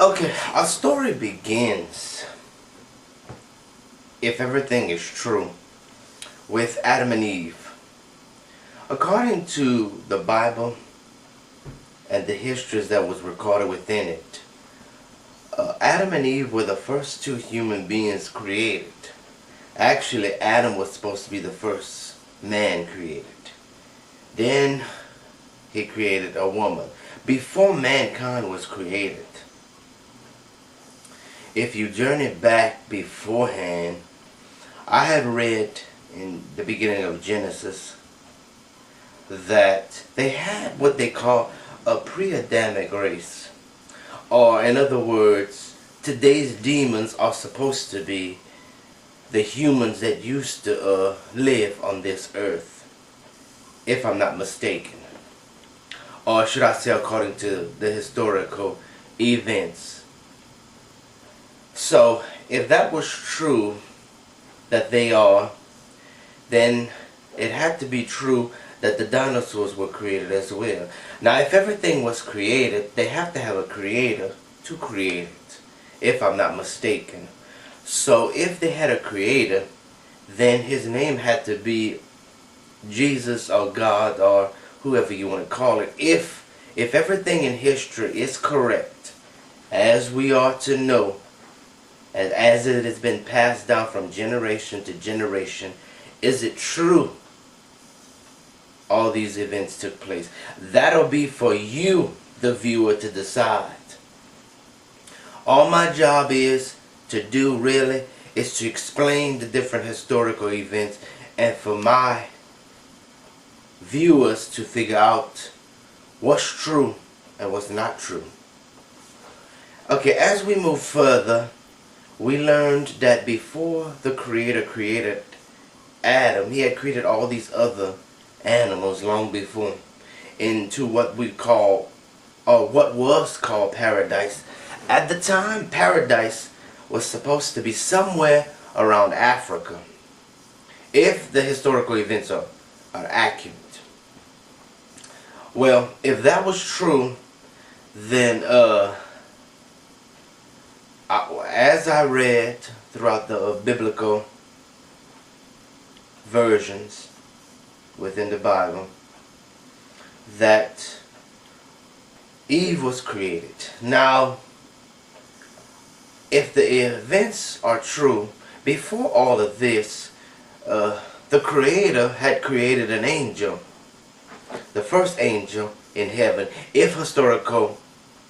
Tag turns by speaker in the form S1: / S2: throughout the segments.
S1: Okay, our story begins, if everything is true, with Adam and Eve. According to the Bible and the histories that was recorded within it, Adam and Eve were the first two human beings created. Actually, Adam was supposed to be the first man created. Then he created a woman. Before mankind was created, if you journey back beforehand, I have read in the beginning of Genesis that they had what they call a pre-Adamic race. Or in other words, today's demons are supposed to be the humans that used to live on this earth, if I'm not mistaken. Or should I say according to the historical events. So, if that was true, that they are, then it had to be true that the dinosaurs were created as well. Now, if everything was created, they have to have a creator to create it, if I'm not mistaken. So, if they had a creator, then his name had to be Jesus or God or whoever you want to call it. If everything in history is correct, as we are to know, as it has been passed down from generation to generation, is it true all these events took place? That'll be for you, the viewer, to decide. All my job is to do really is to explain the different historical events and for my viewers to figure out what's true and what's not true. Okay, as we move further, we learned that before the Creator created Adam, he had created all these other animals long before into what we call, or what was called, paradise. At the time, paradise was supposed to be somewhere around Africa, if the historical events are accurate. Well, if that was true, then as I read throughout the biblical versions within the Bible, that Eve was created. Now, if the events are true, before all of this, the Creator had created an angel, the first angel in heaven, if historical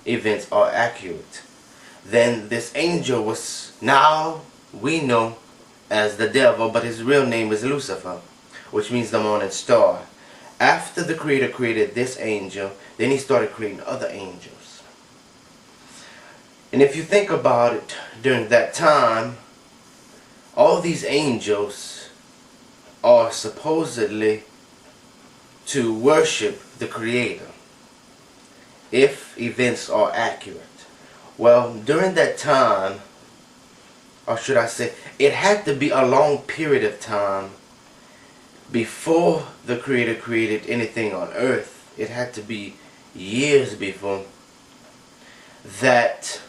S1: events are accurate. Then this angel was, now we know as the devil, but his real name is Lucifer, which means the morning star. After the Creator created this angel, then he started creating other angels. And if you think about it, during that time, all these angels are supposedly to worship the Creator, if events are accurate. Well, during that time, or should I say, it had to be a long period of time before the Creator created anything on earth. It had to be years before that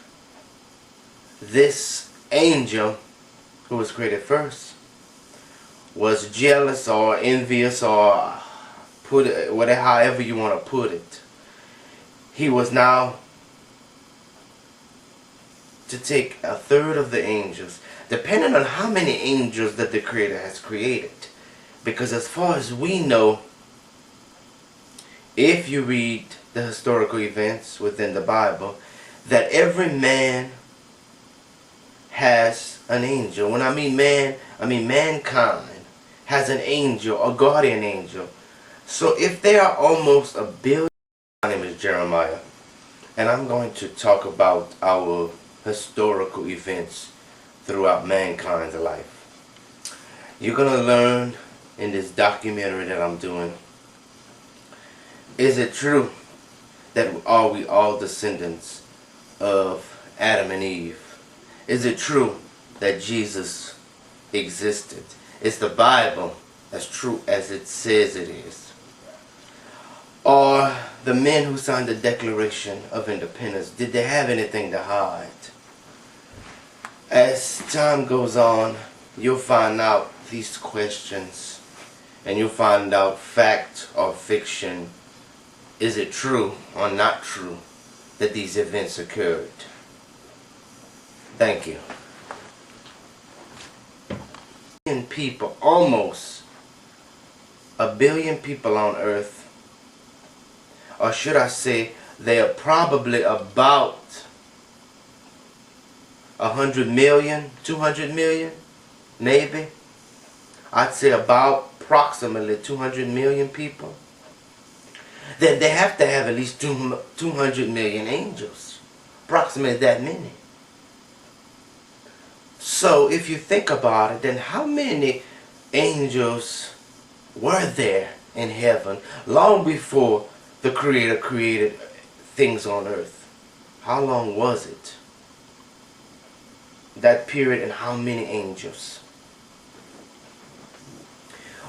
S1: this angel who was created first was jealous or envious, or put it whatever, however you want to put it. He was now to take a third of the angels, depending on how many angels that the Creator has created. Because as far as we know, if you read the historical events within the Bible, that every man has an angel. When I mean man, I mean mankind has an angel, a guardian angel. So if there are almost 1 billion, my name is Jeremiah, and I'm going to talk about our historical events throughout mankind's life. You're going to learn in this documentary that I'm doing, is it true that are we all descendants of Adam and Eve? Is it true that Jesus existed? Is the Bible as true as it says it is? Or the men who signed the Declaration of Independence, did they have anything to hide? As time goes on, you'll find out these questions, and you'll find out fact or fiction. Is it true or not true that these events occurred? Thank you. People, almost a billion people on earth, or should I say they are probably about 100 million, 200 million, maybe. I'd say about approximately 200 million people. Then they have to have at least 200 million angels, approximately that many. So if you think about it, then how many angels were there in heaven long before the Creator created things on earth? How long was it? That period, and how many angels?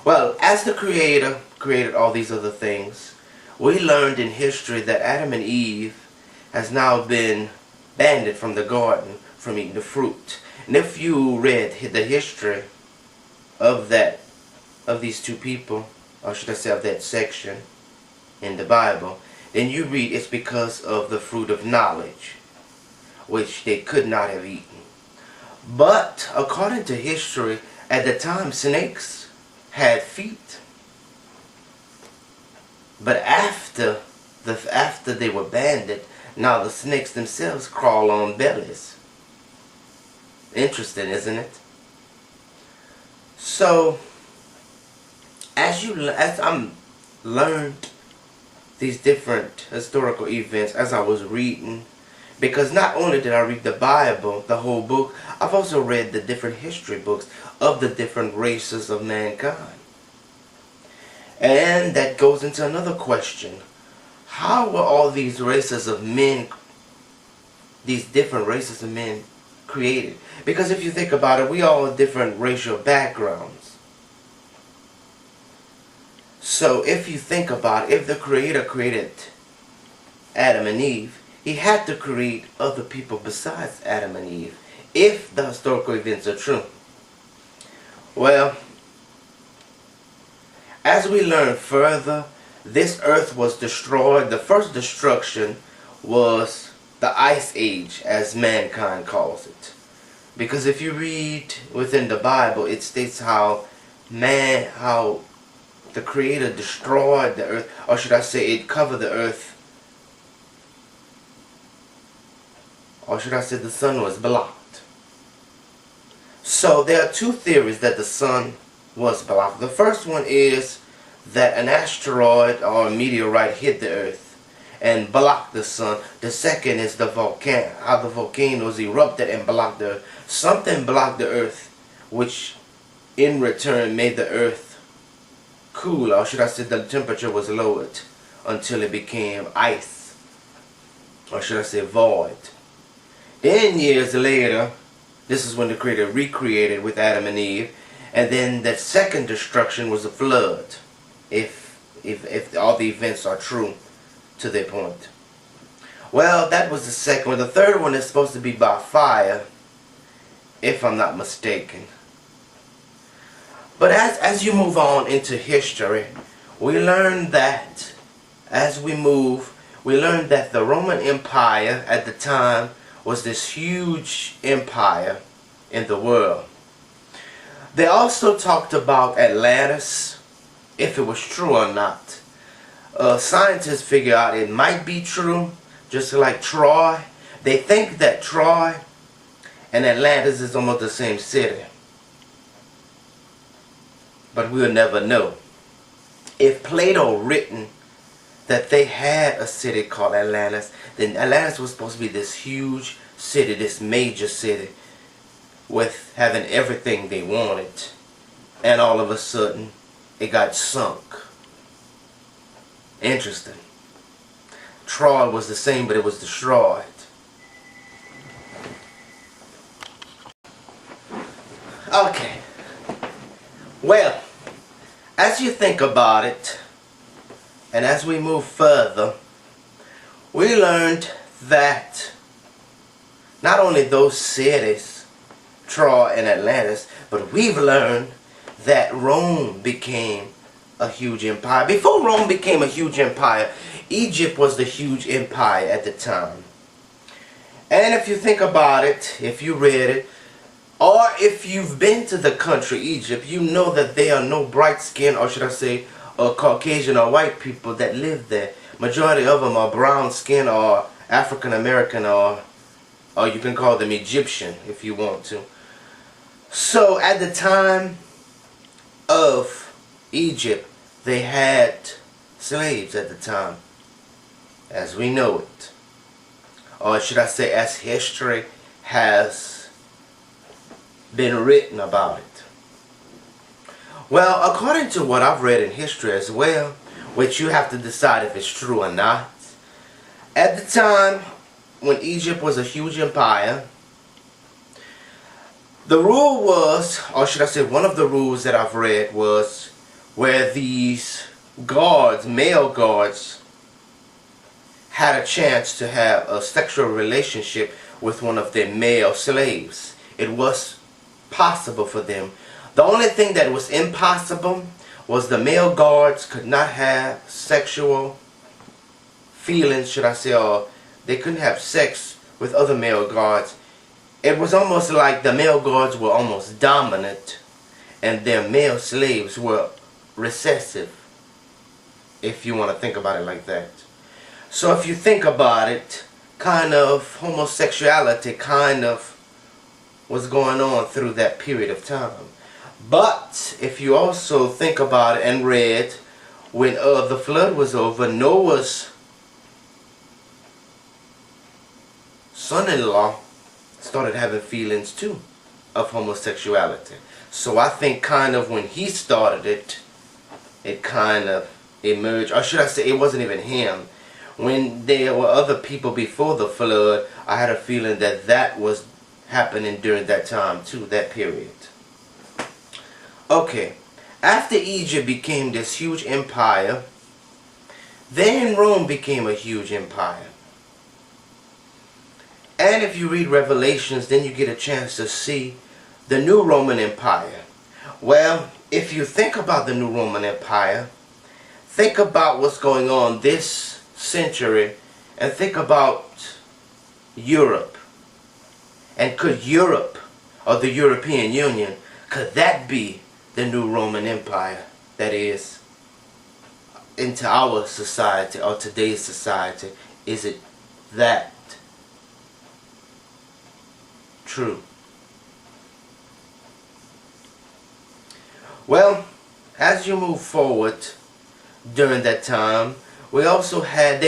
S1: Well, as the Creator created all these other things, we learned in history that Adam and Eve has now been banned from the garden from eating the fruit. And if you read the history of these two people, or should I say of that section in the Bible, then you read it's because of the fruit of knowledge, which they could not have eaten. But according to history, at the time snakes had feet. But after they were banned, now the snakes themselves crawl on bellies. Interesting, isn't it? So, as I learned these different historical events as I was reading, because not only did I read the Bible, the whole book, I've also read the different history books of the different races of mankind. And that goes into another question. How were all these races of men, these different races of men, created? Because if you think about it, we all have different racial backgrounds. So if you think about it, if the Creator created Adam and Eve, He had to create other people besides Adam and Eve, if the historical events are true. Well, as we learn further, this earth was destroyed. The first destruction was the Ice Age, as mankind calls it. Because if you read within the Bible, it states how the Creator destroyed the earth, or should I say it covered the earth, or should I say the sun was blocked. So there are two theories that the sun was blocked. The first one is that an asteroid or a meteorite hit the earth and blocked the sun. The second is the volcano, how the volcanoes erupted and blocked the earth. Something blocked the earth, which in return made the earth cool, or should I say the temperature was lowered until it became ice, or should I say void. Then years later, this is when the Creator recreated with Adam and Eve, and then that second destruction was a flood, if all the events are true to their point. Well, that was the second one. The third one is supposed to be by fire, if I'm not mistaken. But as you move on into history, we learn that we learn that the Roman Empire at the time was this huge empire in the world. They also talked about Atlantis, if it was true or not. Scientists figure out it might be true, just like Troy. They think that Troy and Atlantis is almost the same city. But we'll never know. If Plato written that they had a city called Atlantis, then Atlantis was supposed to be this huge city, this major city, with having everything they wanted. And all of a sudden, it got sunk. Interesting. Troy was the same, but it was destroyed. Okay. Well, as you think about it, and as we move further, we learned that not only those cities, Troy and Atlantis, but we've learned that Rome became a huge empire. Before Rome became a huge empire, Egypt was the huge empire at the time. And if you think about it, if you read it, or if you've been to the country Egypt, you know that there are no bright skin, or should I say, Caucasian or white people that live there. Majority of them are brown skin or African American, or you can call them Egyptian if you want to. So at the time of Egypt, they had slaves at the time, as we know it. Or should I say, as history has been written about it. Well, according to what I've read in history as well, which you have to decide if it's true or not, at the time when Egypt was a huge empire, the rule was, or should I say one of the rules that I've read was, where these guards, male guards, had a chance to have a sexual relationship with one of their male slaves. It was possible for them. The only thing that was impossible was the male guards could not have sexual feelings, should I say, or they couldn't have sex with other male guards. It was almost like the male guards were almost dominant and their male slaves were recessive, if you want to think about it like that. So if you think about it, kind of homosexuality kind of was going on through that period of time. But if you also think about it and read, when the flood was over, Noah's son-in-law started having feelings too of homosexuality. So I think kind of when he started it, it kind of emerged, or should I say it wasn't even him. When there were other people before the flood, I had a feeling that that was happening during that time too, that period. Okay, after Egypt became this huge empire, then Rome became a huge empire. And if you read Revelations, then you get a chance to see the new Roman Empire. Well, if you think about the new Roman Empire, think about what's going on this century, and think about Europe. And could Europe, or the European Union, could that be the new Roman Empire that is into our society, or today's society? Is it that true? Well, as you move forward during that time, they also had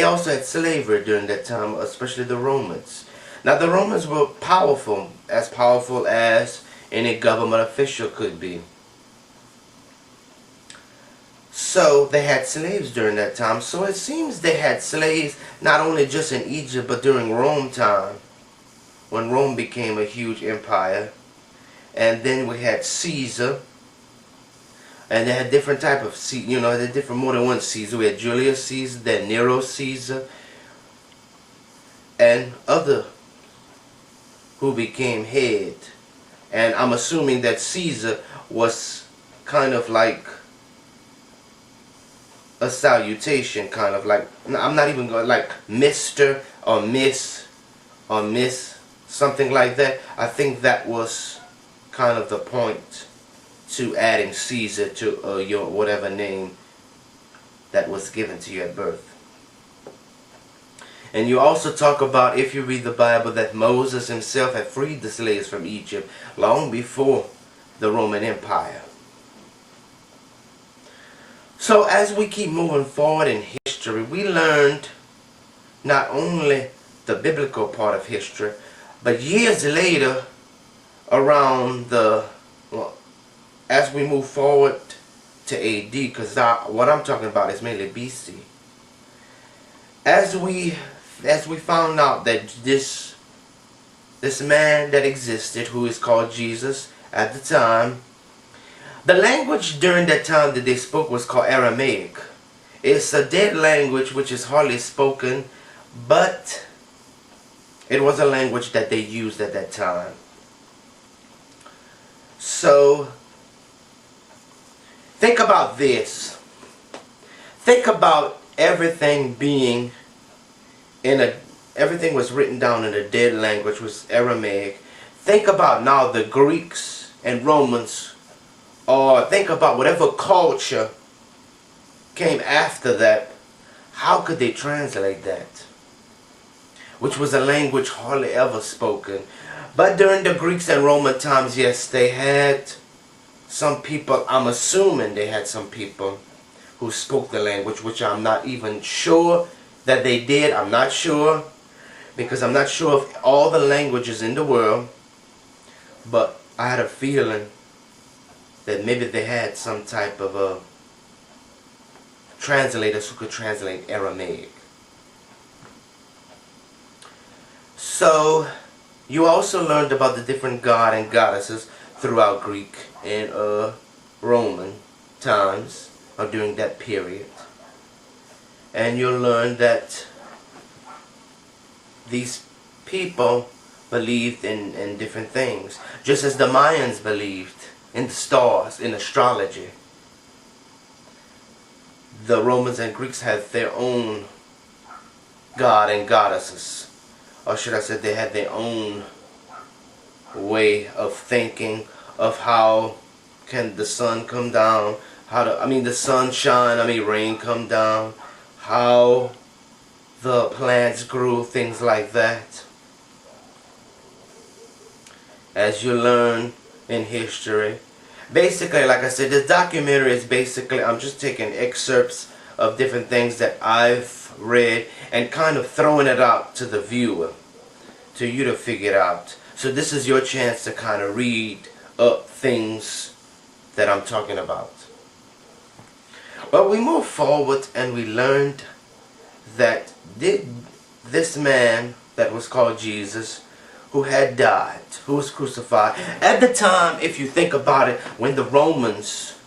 S1: slavery during that time, especially the Romans. Now the Romans were powerful as any government official could be. So they had slaves during that time. So it seems they had slaves not only just in Egypt, but during Rome time, when Rome became a huge empire. And then we had Caesar, and they had different type of Caesar, you know, there different, more than one Caesar. We had Julius Caesar, then Nero Caesar, and other who became head. And I'm assuming that Caesar was kind of like a salutation, kind of like, I'm not even going like Mr. or Miss or Miss, something like that. I think that was kind of the point to adding Caesar to your whatever name that was given to you at birth. And you also talk about, if you read the Bible, that Moses himself had freed the slaves from Egypt long before the Roman Empire. So as we keep moving forward in history, we learned not only the biblical part of history, but years later, around the, well, as we move forward to AD, because what I'm talking about is mainly BC. As we found out that this man that existed, who is called Jesus at the time, the language during that time that they spoke was called Aramaic. It's a dead language which is hardly spoken but it was a language that they used at that time. So think about this. Think about everything being everything was written down in a dead language, was Aramaic. Think about now the Greeks and Romans, or think about whatever culture came after that. How could they translate that? Which was a language hardly ever spoken. But during the Greeks and Roman times, yes, they had some people, I'm assuming they had some people who spoke the language, which I'm not even sure that they did. I'm not sure, because I'm not sure of all the languages in the world, but I had a feeling that maybe they had some type of a translators who could translate Aramaic. So you also learned about the different god and goddesses throughout Greek and Roman times, or during that period. And you'll learn that these people believed in different things, just as the Mayans believed in the stars, in astrology. The Romans and Greeks had their own god and goddesses, or should I say they had their own way of thinking of how can the sun come down, the sun shine, rain come down, how the plants grew, things like that. As you learn in history, basically, like I said, this documentary is basically, I'm just taking excerpts of different things that I've read and kind of throwing it out to the viewer, to you to figure it out. So this is your chance to kind of read up things that I'm talking about. Well, we moved forward and we learned that this man that was called Jesus, who had died, who was crucified. At the time, if you think about it, when the Romans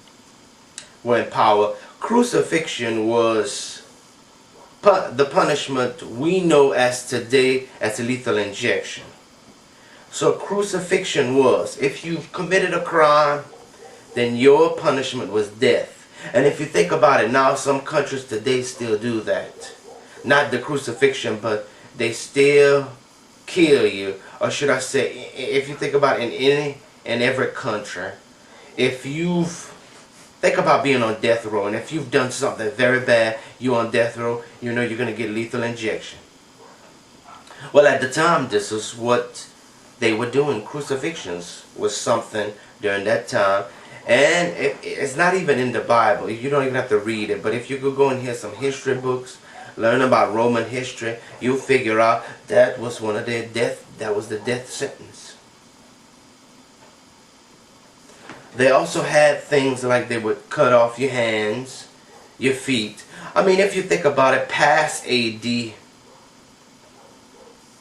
S1: were in power, crucifixion was the punishment we know as today as lethal injection. So crucifixion was, if you committed a crime, then your punishment was death. And if you think about it now, some countries today still do that. Not the crucifixion, but they still kill you. Or should I say, if you think about it, in any and every country, if you've, think about being on death row, and if you've done something very bad, you're on death row, you know you're going to get lethal injection. Well, at the time, this is what they were doing. Crucifixions was something during that time. And it's not even in the Bible. You don't even have to read it. But if you could go and hear some history books, learn about Roman history, you'll figure out that was one of their that was the death sentence. They also had things like they would cut off your hands, your feet. If you think about it, past AD,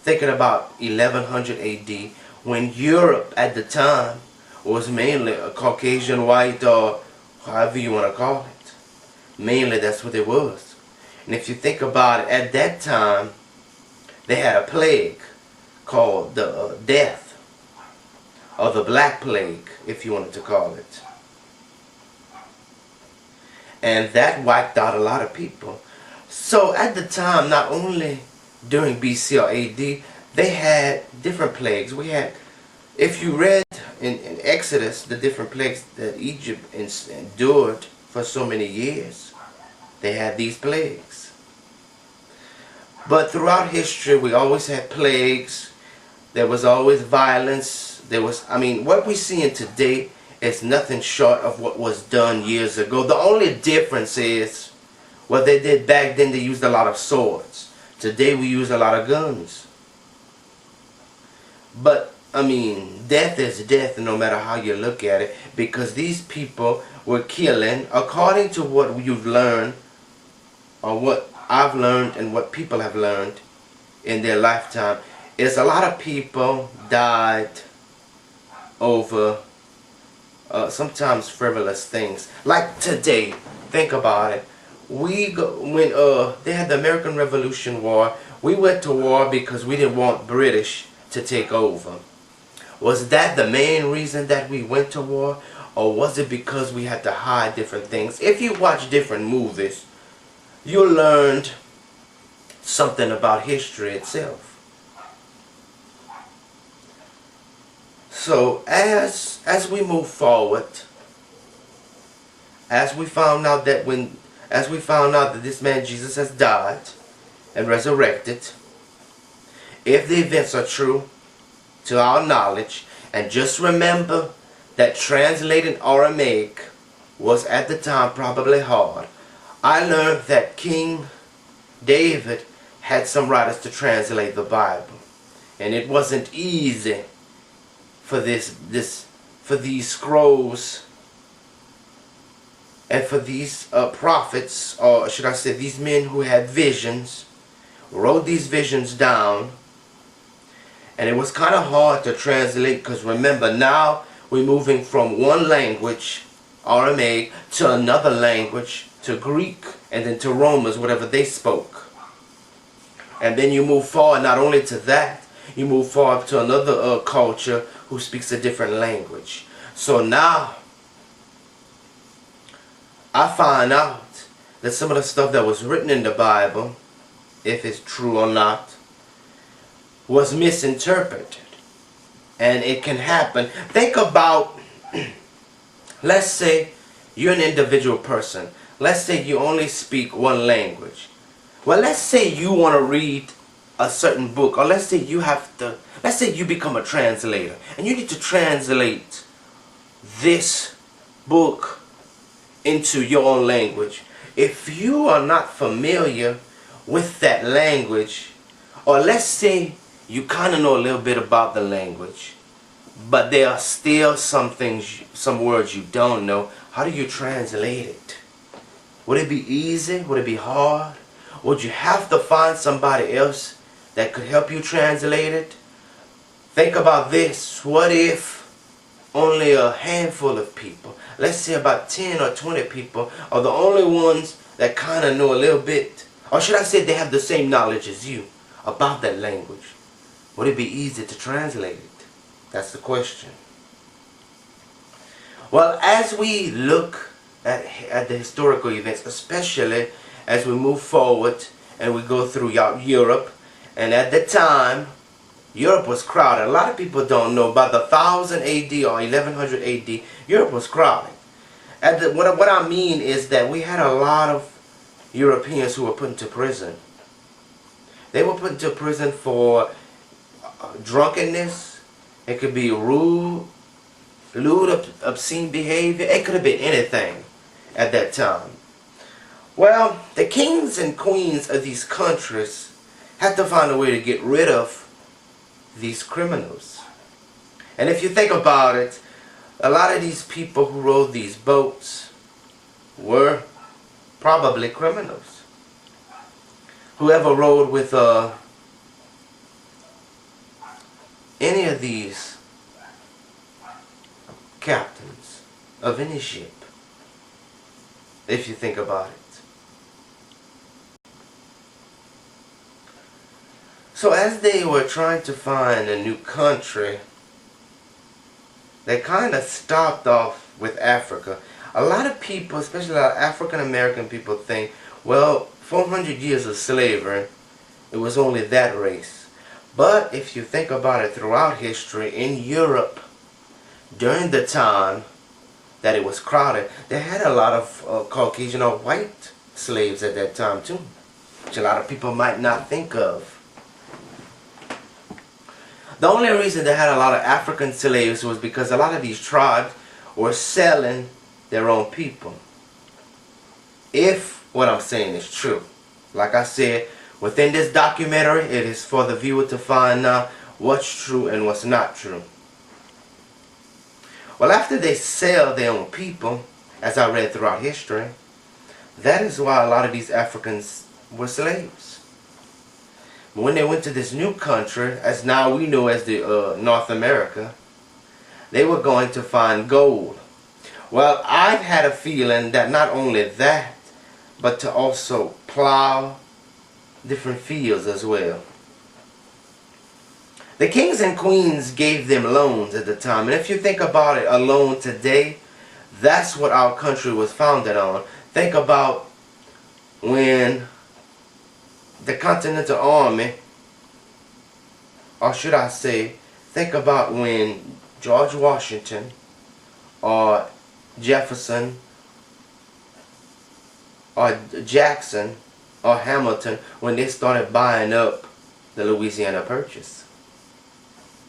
S1: thinking about 1100 AD, when Europe at the time was mainly a Caucasian white, or however you want to call it. Mainly that's what it was. And if you think about it, at that time, they had a plague called the death, or the Black Plague, if you wanted to call it. And that wiped out a lot of people. So at the time, not only during BC or AD, they had different plagues. We had, if you read in Exodus, the different plagues that Egypt endured for so many years, they had these plagues. But throughout history, we always had plagues. There was always violence. There was, what we see in today is nothing short of what was done years ago. The only difference is what they did back then, they used a lot of swords. Today we use a lot of guns. But death is death no matter how you look at it, because these people were killing, according to what you've learned, or what I've learned and what people have learned in their lifetime, is a lot of people died over sometimes frivolous things. Like today, think about it. When they had the American Revolution War, We went to war because we didn't want British to take over. Was that the main reason that we went to war? Or was it because we had to hide different things? If you watch different movies, you learned something about history itself. So as we move forward, as we found out that this man Jesus has died and resurrected, if the events are true to our knowledge, and just remember that translating Aramaic was at the time probably hard. I learned that King David had some writers to translate the Bible, and it wasn't easy for these scrolls and for these prophets, or should I say these men who had visions, wrote these visions down. And it was kind of hard to translate, because remember, now we're moving from one language, Aramaic, to another language, to Greek, and then to Romans, whatever they spoke. And then you move forward, not only to that, you move forward to another culture who speaks a different language. So now, I find out that some of the stuff that was written in the Bible, if it's true or not, was misinterpreted. And it can happen. Think about, let's say you're an individual person. Let's say you only speak one language. Well, let's say you want to read a certain book, or let's say you become a translator and you need to translate this book into your own language. If you are not familiar with that language, or let's say you kind of know a little bit about the language, but there are still some things, some words you don't know, how do you translate it? Would it be easy? Would it be hard? Would you have to find somebody else that could help you translate it? Think about this. What if only a handful of people, let's say about 10 or 20 people, are the only ones that kind of know a little bit, or should I say they have the same knowledge as you about that language? Would it be easy to translate it? That's the question. Well, as we look at the historical events, especially as we move forward and we go through Europe, and at the time, Europe was crowded. A lot of people don't know, about the 1000 AD or 1100 AD, Europe was crowded. What I mean is that we had a lot of Europeans who were put into prison. They were put into prison for drunkenness. It could be lewd, obscene behavior. It could have been anything at that time. Well, the kings and queens of these countries had to find a way to get rid of these criminals. And if you think about it, a lot of these people who rode these boats were probably criminals. Whoever rode with any of these captains of any ship, if you think about it. So as they were trying to find a new country, they kind of stopped off with Africa. A lot of people, especially a lot of African American people, think, well, 400 years of slavery, it was only that race. But if you think about it, throughout history in Europe, during the time that it was crowded, they had a lot of Caucasian or white slaves at that time too, which a lot of people might not think of. The only reason they had a lot of African slaves was because a lot of these tribes were selling their own people. If what I'm saying is true. Like I said, within this documentary, it is for the viewer to find out what's true and what's not true. Well, after they sell their own people, as I read throughout history, that is why a lot of these Africans were slaves. But when they went to this new country, as now we know as the North America, they were going to find gold. Well, I've had a feeling that not only that, but to also plow different fields as well. The kings and queens gave them loans at the time. And if you think about it, a loan today, that's what our country was founded on. Think about when the Continental Army, or should I say, think about when George Washington or Jefferson or Jackson or Hamilton, when they started buying up the Louisiana Purchase.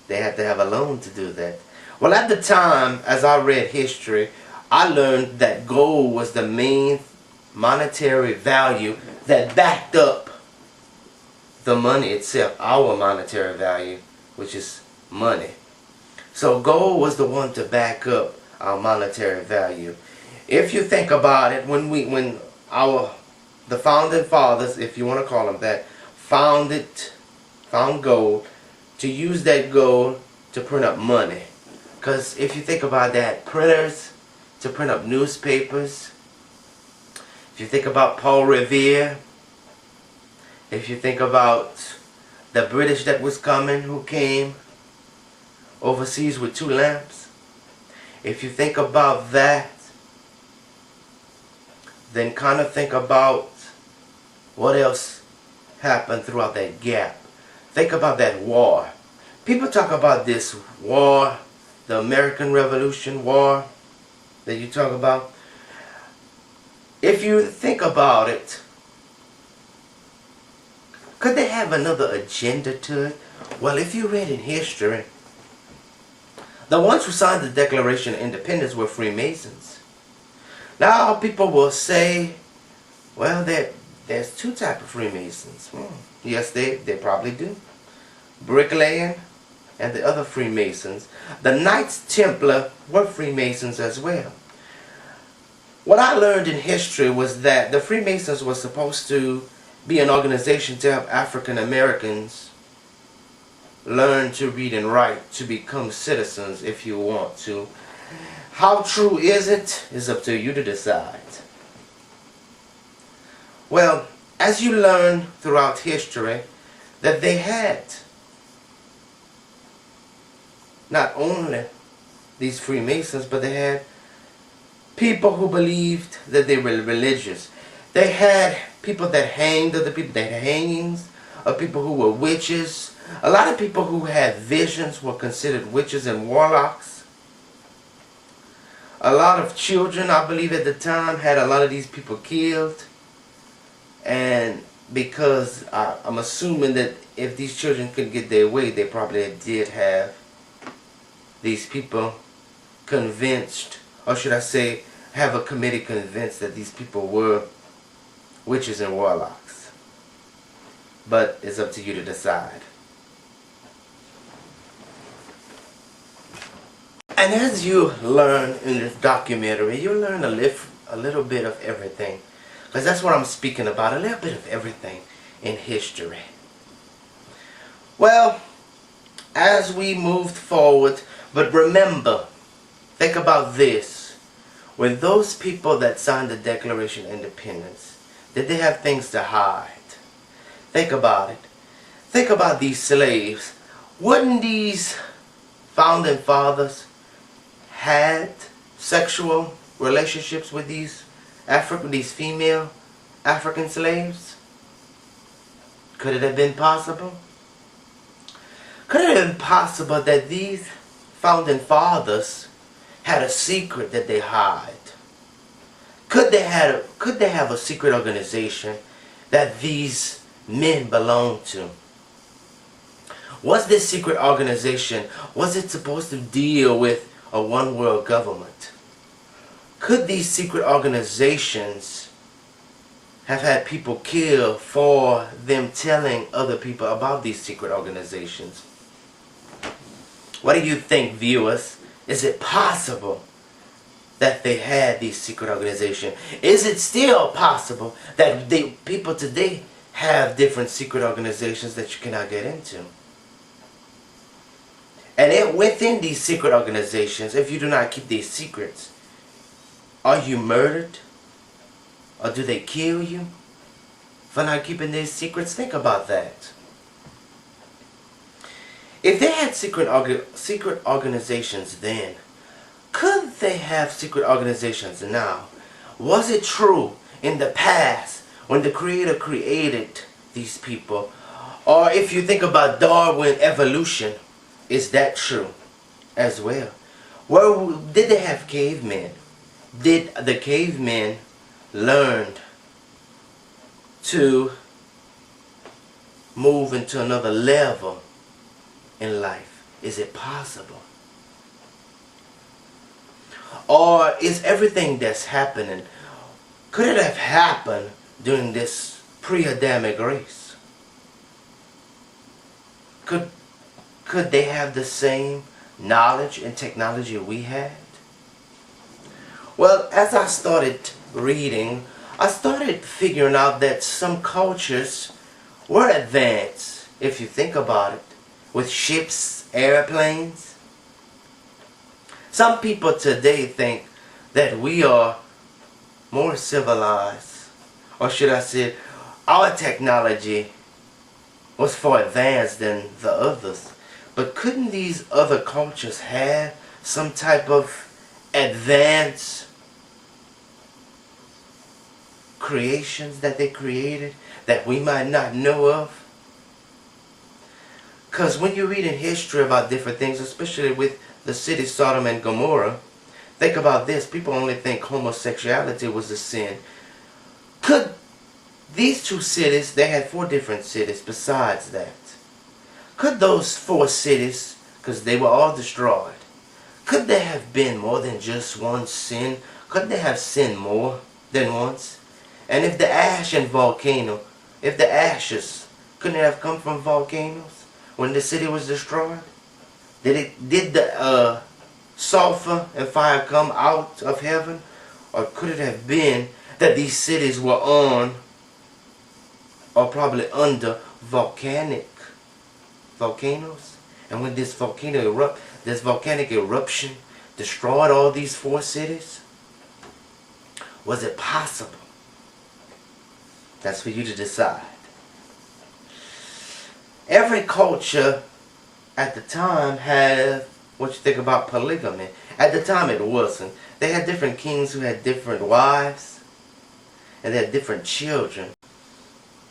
S1: They had to have a loan to do that. Well, at the time, as I read history, I learned that gold was the main monetary value that backed up the money itself, our monetary value, which is money. So gold was the one to back up our monetary value. If you think about it, when the founding fathers, if you want to call them that, found gold, to use that gold to print up money. Because if you think about that, printers to print up newspapers, if you think about Paul Revere, if you think about the British that was coming, who came overseas with 2 lamps, if you think about that, then kind of think about what else happened throughout that gap. Think about that war. People talk about this war, the American Revolution war that you talk about. If you think about it, could they have another agenda to it? Well, if you read in history, the ones who signed the Declaration of Independence were Freemasons. Now people will say, well, there's 2 types of Freemasons. Yes, they probably do. Bricklaying and the other Freemasons. The Knights Templar were Freemasons as well. What I learned in history was that the Freemasons were supposed to be an organization to help African Americans learn to read and write, to become citizens if you want to. How true is it? Is up to you to decide. Well, as you learn throughout history, that they had not only these Freemasons, but they had people who believed that they were religious. They had people that hanged other people. They had hangings of people who were witches. A lot of people who had visions were considered witches and warlocks. A lot of children, I believe at the time, had a lot of these people killed. And because I'm assuming that if these children couldn't get their way, they probably did have these people convinced, or should I say, have a committee convinced that these people were witches and warlocks. But it's up to you to decide. And as you learn in this documentary, you learn a little bit of everything. Because that's what I'm speaking about, a little bit of everything in history. Well, as we moved forward, but remember, think about this. When those people that signed the Declaration of Independence, did they have things to hide? Think about it. Think about these slaves. Wouldn't these founding fathers had sexual relationships with these female African slaves? Could it have been possible? Could it have been possible that these founding fathers had a secret that they hide? Could they have a secret organization that these men belonged to? Was this secret organization, was it supposed to deal with a one world government? Could these secret organizations have had people killed for them telling other people about these secret organizations? What do you think, viewers? Is it possible that they had these secret organizations? Is it still possible that people today have different secret organizations that you cannot get into? And within these secret organizations, if you do not keep these secrets, are you murdered? Or do they kill you? for not keeping their secrets? Think about that. If they had secret organizations then, could they have secret organizations now? Was it true in the past when the Creator created these people? Or if you think about Darwin evolution, is that true as well? Well, did they have cavemen? Did the cavemen learn to move into another level in life? Is it possible? Or is everything that's happening, could it have happened during this pre-Adamic race? Could they have the same knowledge and technology we had? Well, as I started reading, I started figuring out that some cultures were advanced, if you think about it, with ships, airplanes. Some people today think that we are more civilized, or should I say, our technology was far advanced than the others. But couldn't these other cultures have some type of advanced creations that they created that we might not know of? Because when you read in history about different things, especially with the city Sodom and Gomorrah, think about this. People only think homosexuality was a sin. Could these two cities, they had 4 different cities besides that. Could those 4 cities, because they were all destroyed, could there have been more than just one sin? Could they have sinned more than once? And if the ash and volcano, if the ashes, couldn't it have come from volcanoes when the city was destroyed? Did the sulfur and fire come out of heaven? Or could it have been that these cities were on, or probably under, volcanoes? And when this volcanic eruption destroyed all these 4 cities? Was it possible? That's for you to decide. Every culture at the time had, what you think about polygamy? At the time it wasn't. They had different kings who had different wives, and they had different children.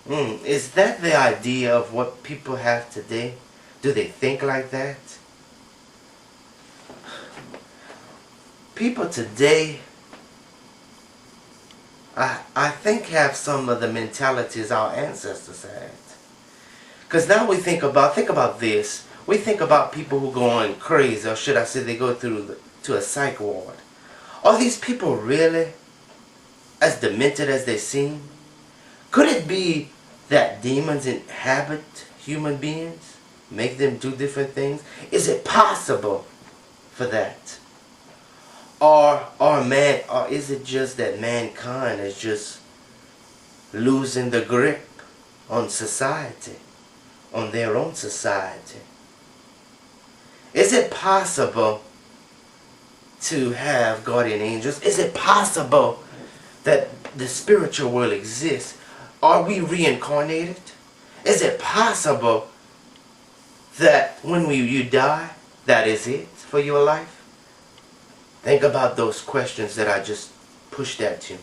S1: Is that the idea of what people have today? Do they think like that? People today, I think, have some of the mentalities our ancestors had. Because now we think about this. We think about people who go on crazy, or should I say they go to a psych ward. Are these people really as demented as they seem? Could it be that demons inhabit human beings, make them do different things? Is it possible for that? Or is it just that mankind is just losing the grip on society, on their own society? Is it possible to have guardian angels? Is it possible that the spiritual world exists? Are we reincarnated? Is it possible that when you die, that is it for your life? Think about those questions that I just pushed at you.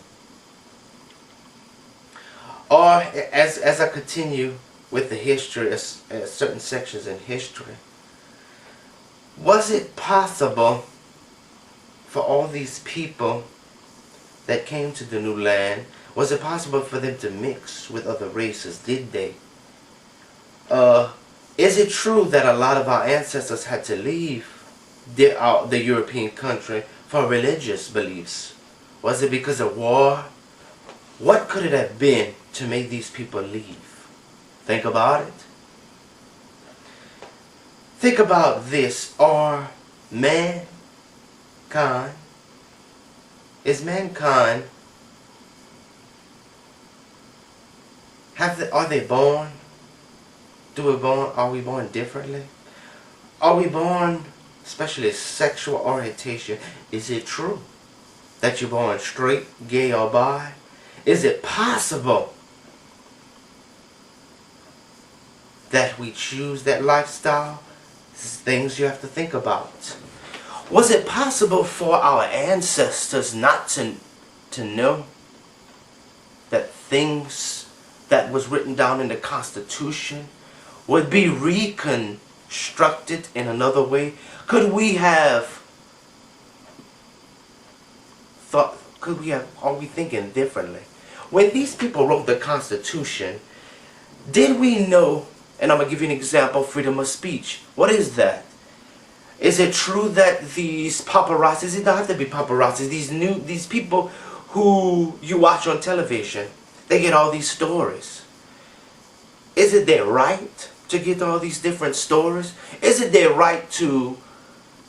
S1: Or as I continue with the history, certain sections in history, was it possible for all these people that came to the new land, was it possible for them to mix with other races? Did they? Is it true that a lot of our ancestors had to leave the European country for religious beliefs? Was it because of war? What could it have been to make these people leave? Think about it. Think about this. Are mankind, is mankind, are they born? Are we born differently? Are we born, especially sexual orientation, is it true that you're born straight, gay, or bi? Is it possible that we choose that lifestyle? This is things you have to think about. Was it possible for our ancestors not to know that things that was written down in the Constitution would be reconstructed in another way? Could we have thought, are we thinking differently? When these people wrote the Constitution, did we know, and I'm going to give you an example, freedom of speech. What is that? Is it true that these paparazzis, it don't have to be paparazzis, these people who you watch on television, they get all these stories. Is it their right to get all these different stories? Is it their right to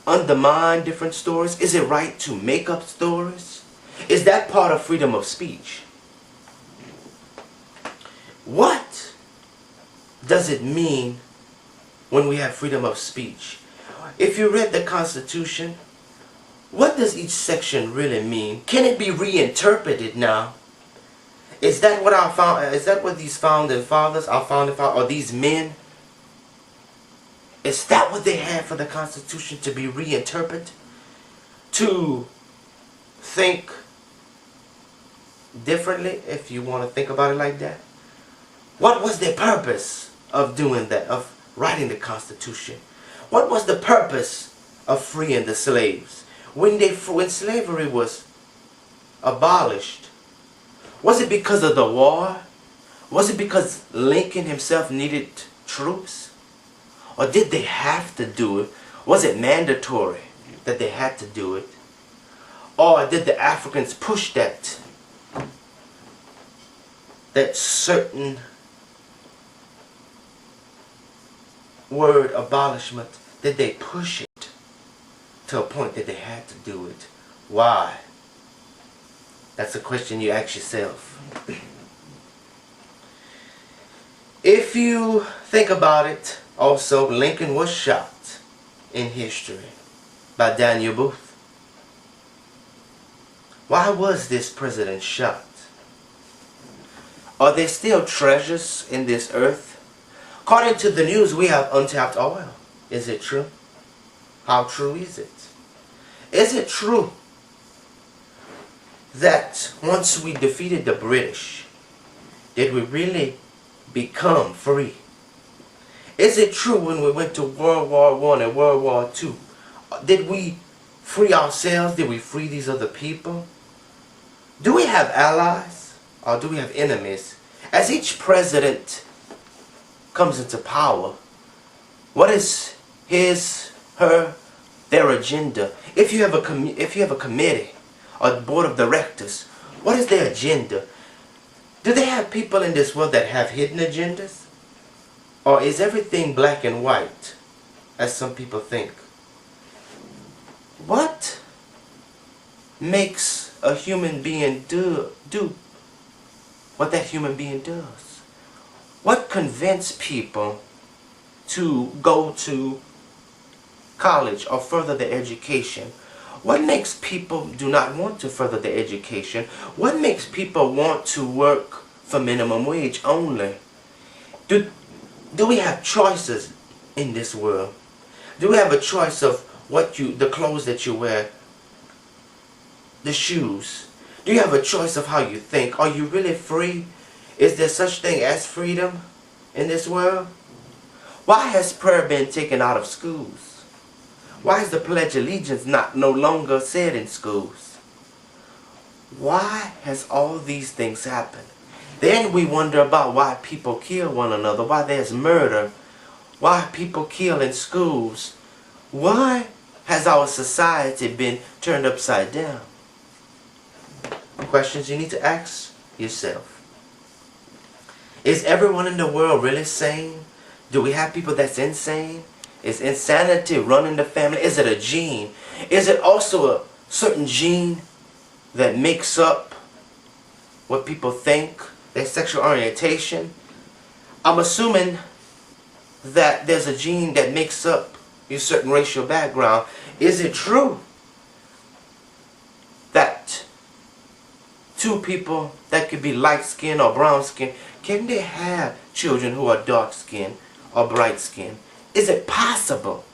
S1: undermine different stories? Is it right to make up stories? Is that part of freedom of speech? What does it mean when we have freedom of speech? If you read the Constitution, what does each section really mean? Can it be reinterpreted now? Is that what these founding fathers, or these men, is that what they had for the Constitution, to be reinterpreted? To think differently, if you want to think about it like that? What was their purpose of doing that, of writing the Constitution? What was the purpose of freeing the slaves? When slavery was abolished, was it because of the war? Was it because Lincoln himself needed troops? Or did they have to do it? Was it mandatory that they had to do it? Or did the Africans push that certain word, abolishment? Did they push it to a point that they had to do it? Why? That's a question you ask yourself. If you think about it, also, Lincoln was shot in history by Daniel Booth. Why was this president shot? Are there still treasures in this earth? According to the news, we have untapped oil. Is it true? How true is it? Is it true that once we defeated the British, did we really become free? Is it true when we went to World War I and World War II, did we free ourselves? Did we free these other people? Do we have allies or do we have enemies? As each president comes into power, what is their agenda? If you have a committee or board of directors, what is their agenda? Do they have people in this world that have hidden agendas? Or is everything black and white, as some people think? What makes a human being do what that human being does? What convinces people to go to college or further their education? What makes people do not want to further their education? What makes people want to work for minimum wage only? Do we have choices in this world? Do we have a choice of the clothes that you wear, the shoes? Do you have a choice of how you think? Are you really free? Is there such thing as freedom in this world? Why has prayer been taken out of schools? Why is the Pledge of Allegiance no longer said in schools? Why has all these things happened? Then we wonder about why people kill one another, why there's murder, why people kill in schools. Why has our society been turned upside down? Questions you need to ask yourself. Is everyone in the world really sane? Do we have people that's insane? Is insanity running the family? Is it a gene? Is it also a certain gene that makes up what people think, their sexual orientation? I'm assuming that there's a gene that makes up your certain racial background. Is it true that two people that could be light skinned or brown skinned, can they have children who are dark skinned? or bright skin? Is it possible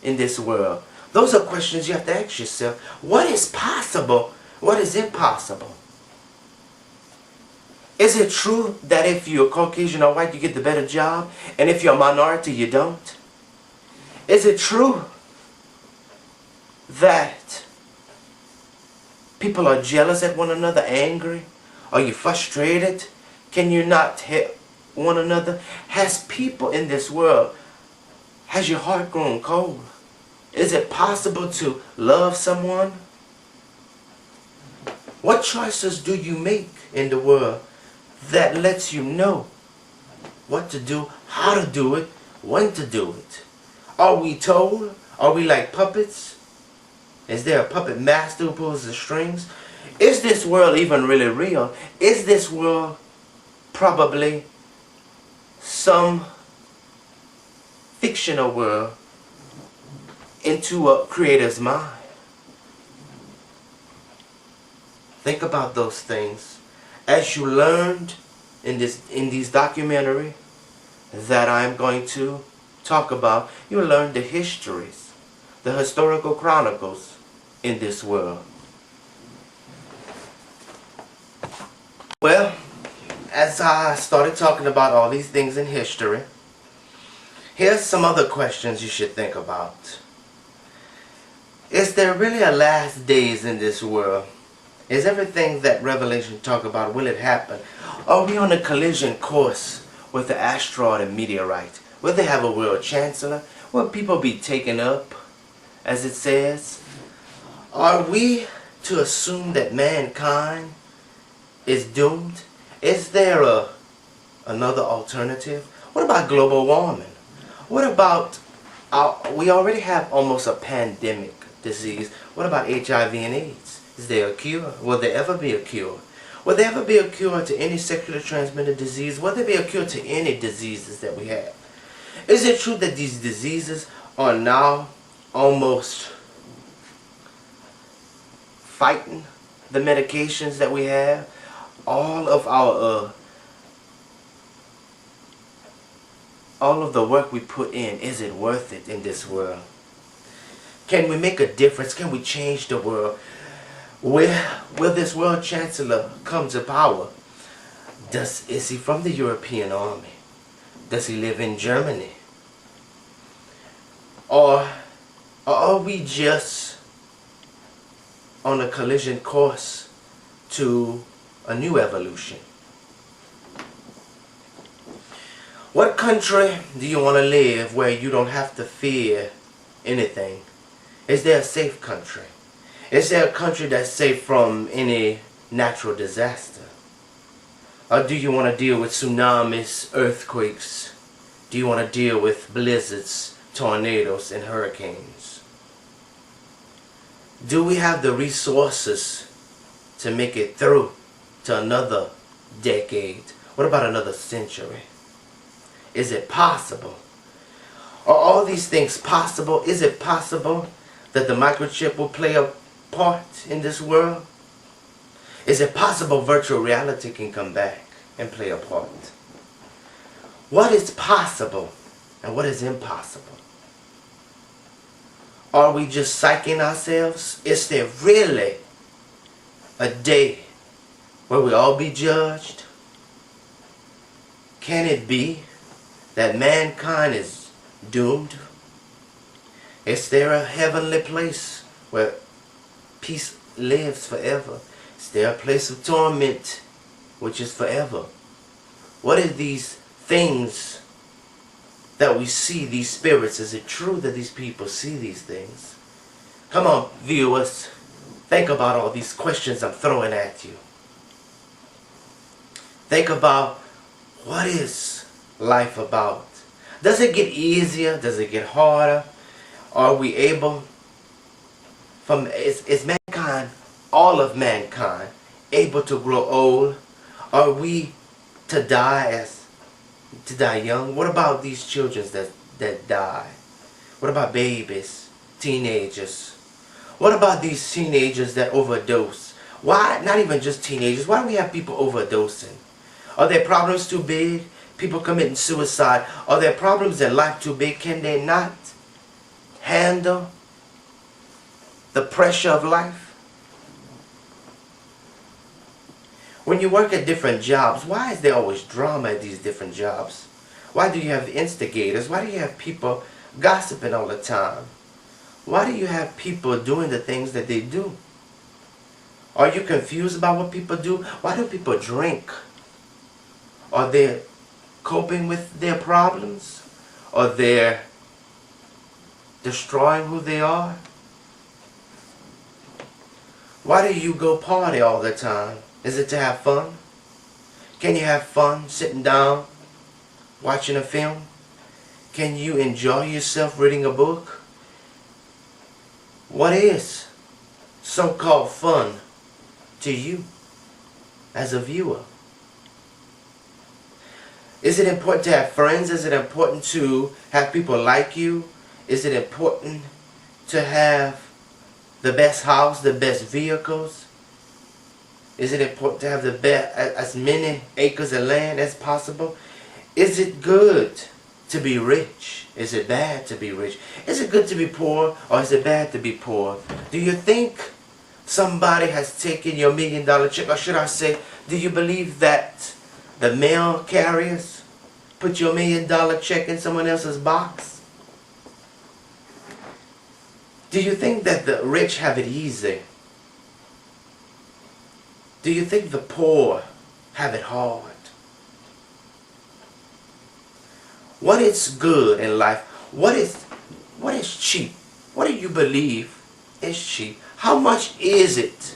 S1: in this world? Those are questions you have to ask yourself. What is possible? What is impossible? Is it true that if you're Caucasian or white, you get the better job, and if you're a minority, you don't? Is it true that people are jealous at one another, angry? Are you frustrated? Can you not help one another? Has people in this world, has your heart grown cold? Is it possible to love someone? What choices do you make in the world that lets you know what to do, how to do it, when to do it? Are we told? Are we like puppets? Is there a puppet master who pulls the strings? Is this world even really real? Is this world probably some fictional world into a creator's mind? Think about those things. As you learned in these documentaries that I'm going to talk about, you learn the histories, the historical chronicles in this world. Well, as I started talking about all these things in history, here's some other questions you should think about. Is there really a last days in this world? Is everything that Revelation talk about, will it happen? Are we on a collision course with the asteroid and meteorite? Will they have a world chancellor? Will people be taken up, as it says? Are we to assume that mankind is doomed? Is there another alternative? What about global warming? What about, we already have almost a pandemic disease. What about HIV and AIDS? Is there a cure? Will there ever be a cure? Will there ever be a cure to any sexually transmitted disease? Will there be a cure to any diseases that we have? Is it true that these diseases are now almost fighting the medications that we have? All of the work we put in, is it worth it in this world? Can we make a difference? Can we change the world? Where will this world chancellor come to power? Is he from the European army? Does he live in Germany? Or are we just on a collision course to a new evolution? What country do you want to live where you don't have to fear anything? Is there a safe country? Is there a country that's safe from any natural disaster? Or do you want to deal with tsunamis, earthquakes? Do you want to deal with blizzards, tornadoes, and hurricanes? Do we have the resources to make it through to another decade? What about another century? Is it possible? Are all these things possible? Is it possible that the microchip will play a part in this world? Is it possible virtual reality can come back and play a part? What is possible and what is impossible? Are we just psyching ourselves? Is there really a day where we all be judged? Can it be that mankind is doomed? Is there a heavenly place where peace lives forever? Is there a place of torment which is forever? What are these things that we see, these spirits? Is it true that these people see these things? Come on, viewers. Think about all these questions I'm throwing at you. Think about, what is life about? Does it get easier? Does it get harder? Are we able, is mankind, all of mankind, able to grow old? Are we to die young? What about these children that die? What about babies, teenagers? What about these teenagers that overdose? Why, not even just teenagers, why do we have people overdosing? Are their problems too big? people committing suicide? Are their problems in life too big? Can they not handle the pressure of life? When you work at different jobs, why is there always drama at these different jobs? Why do you have instigators? Why do you have people gossiping all the time? Why do you have people doing the things that they do? Are you confused about what people do? Why do people drink? Are they coping with their problems? Are they destroying who they are? Why do you go party all the time? Is it to have fun? Can you have fun sitting down, watching a film? Can you enjoy yourself reading a book? What is so-called fun to you as a viewer? Is it important to have friends? Is it important to have people like you? Is it important to have the best house, the best vehicles? Is it important to have the best, as many acres of land as possible? Is it good to be rich? Is it bad to be rich? Is it good to be poor, or is it bad to be poor? Do you think somebody has taken your $1 million check? Or should I say, do you believe that the mail carriers put your $1 million check in someone else's box? Do you think that the rich have it easy? Do you think the poor have it hard? What is good in life? What is cheap? What do you believe is cheap? How much is it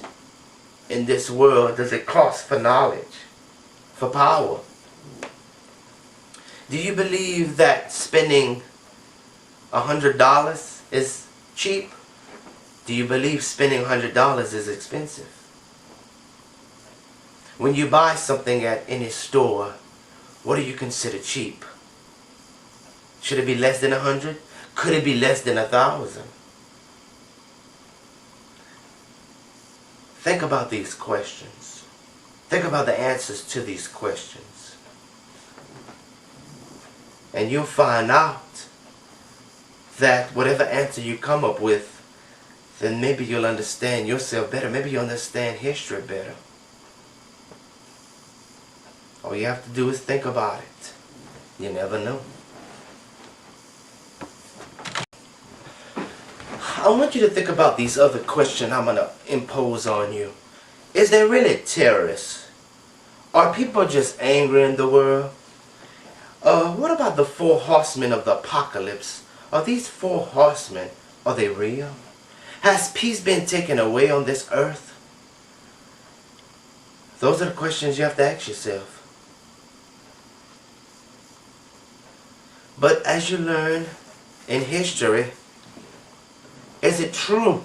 S1: in this world does it cost for knowledge, for power? Do you believe that spending $100 is cheap? Do you believe spending $100 is expensive? When you buy something at any store, what do you consider cheap? Should it be less than 100? Could it be less than 1,000? Think about these questions. Think about the answers to these questions. And you'll find out that whatever answer you come up with, then maybe you'll understand yourself better. Maybe you'll understand history better. All you have to do is think about it. You never know. I want you to think about these other questions I'm going to impose on you. Is there really terrorists? Are people just angry in the world? What about the 4 horsemen of the apocalypse? Are these 4 horsemen, are they real? Has peace been taken away on this earth? Those are the questions you have to ask yourself. But as you learn in history, is it true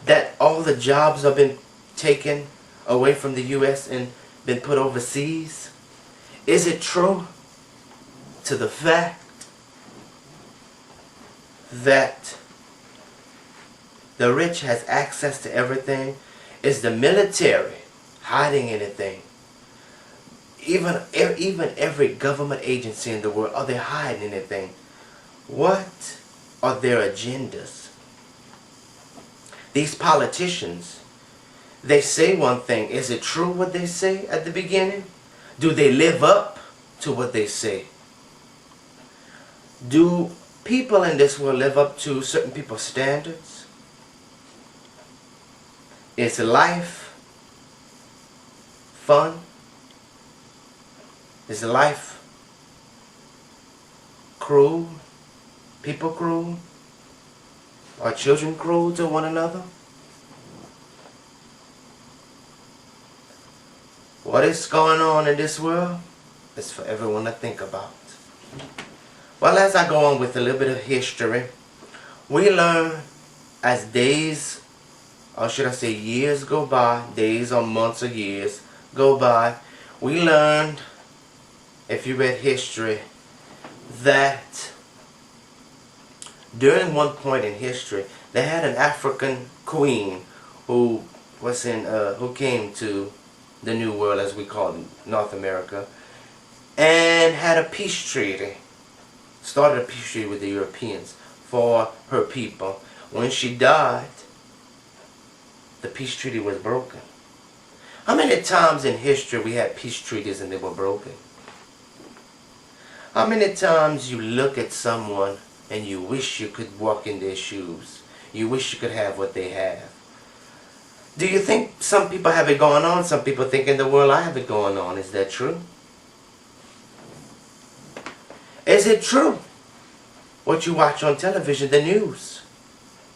S1: that all the jobs have been taken away from the U.S. and been put overseas? Is it true to the fact that the rich has access to everything? Is the military hiding anything? Even every government agency in the world, are they hiding anything? What are their agendas? These politicians, they say one thing. Is it true what they say at the beginning? Do they live up to what they say? Do people in this world live up to certain people's standards? Is life fun? Is life cruel? People cruel? Are children cruel to one another? What is going on in this world is for everyone to think about. Well, as I go on with a little bit of history, we learn as days, or should I say years go by, days or months or years go by, we learned, if you read history, that during one point in history, they had an African queen who was who came to the New World, as we call it, North America, and had a peace treaty. Started a peace treaty with the Europeans for her people. When she died, the peace treaty was broken. How many times in history we had peace treaties and they were broken? How many times you look at someone and you wish you could walk in their shoes? You wish you could have what they have. Do you think some people have it going on? Some people think in the world I have it going on. Is that true? Is it true? What you watch on television, the news,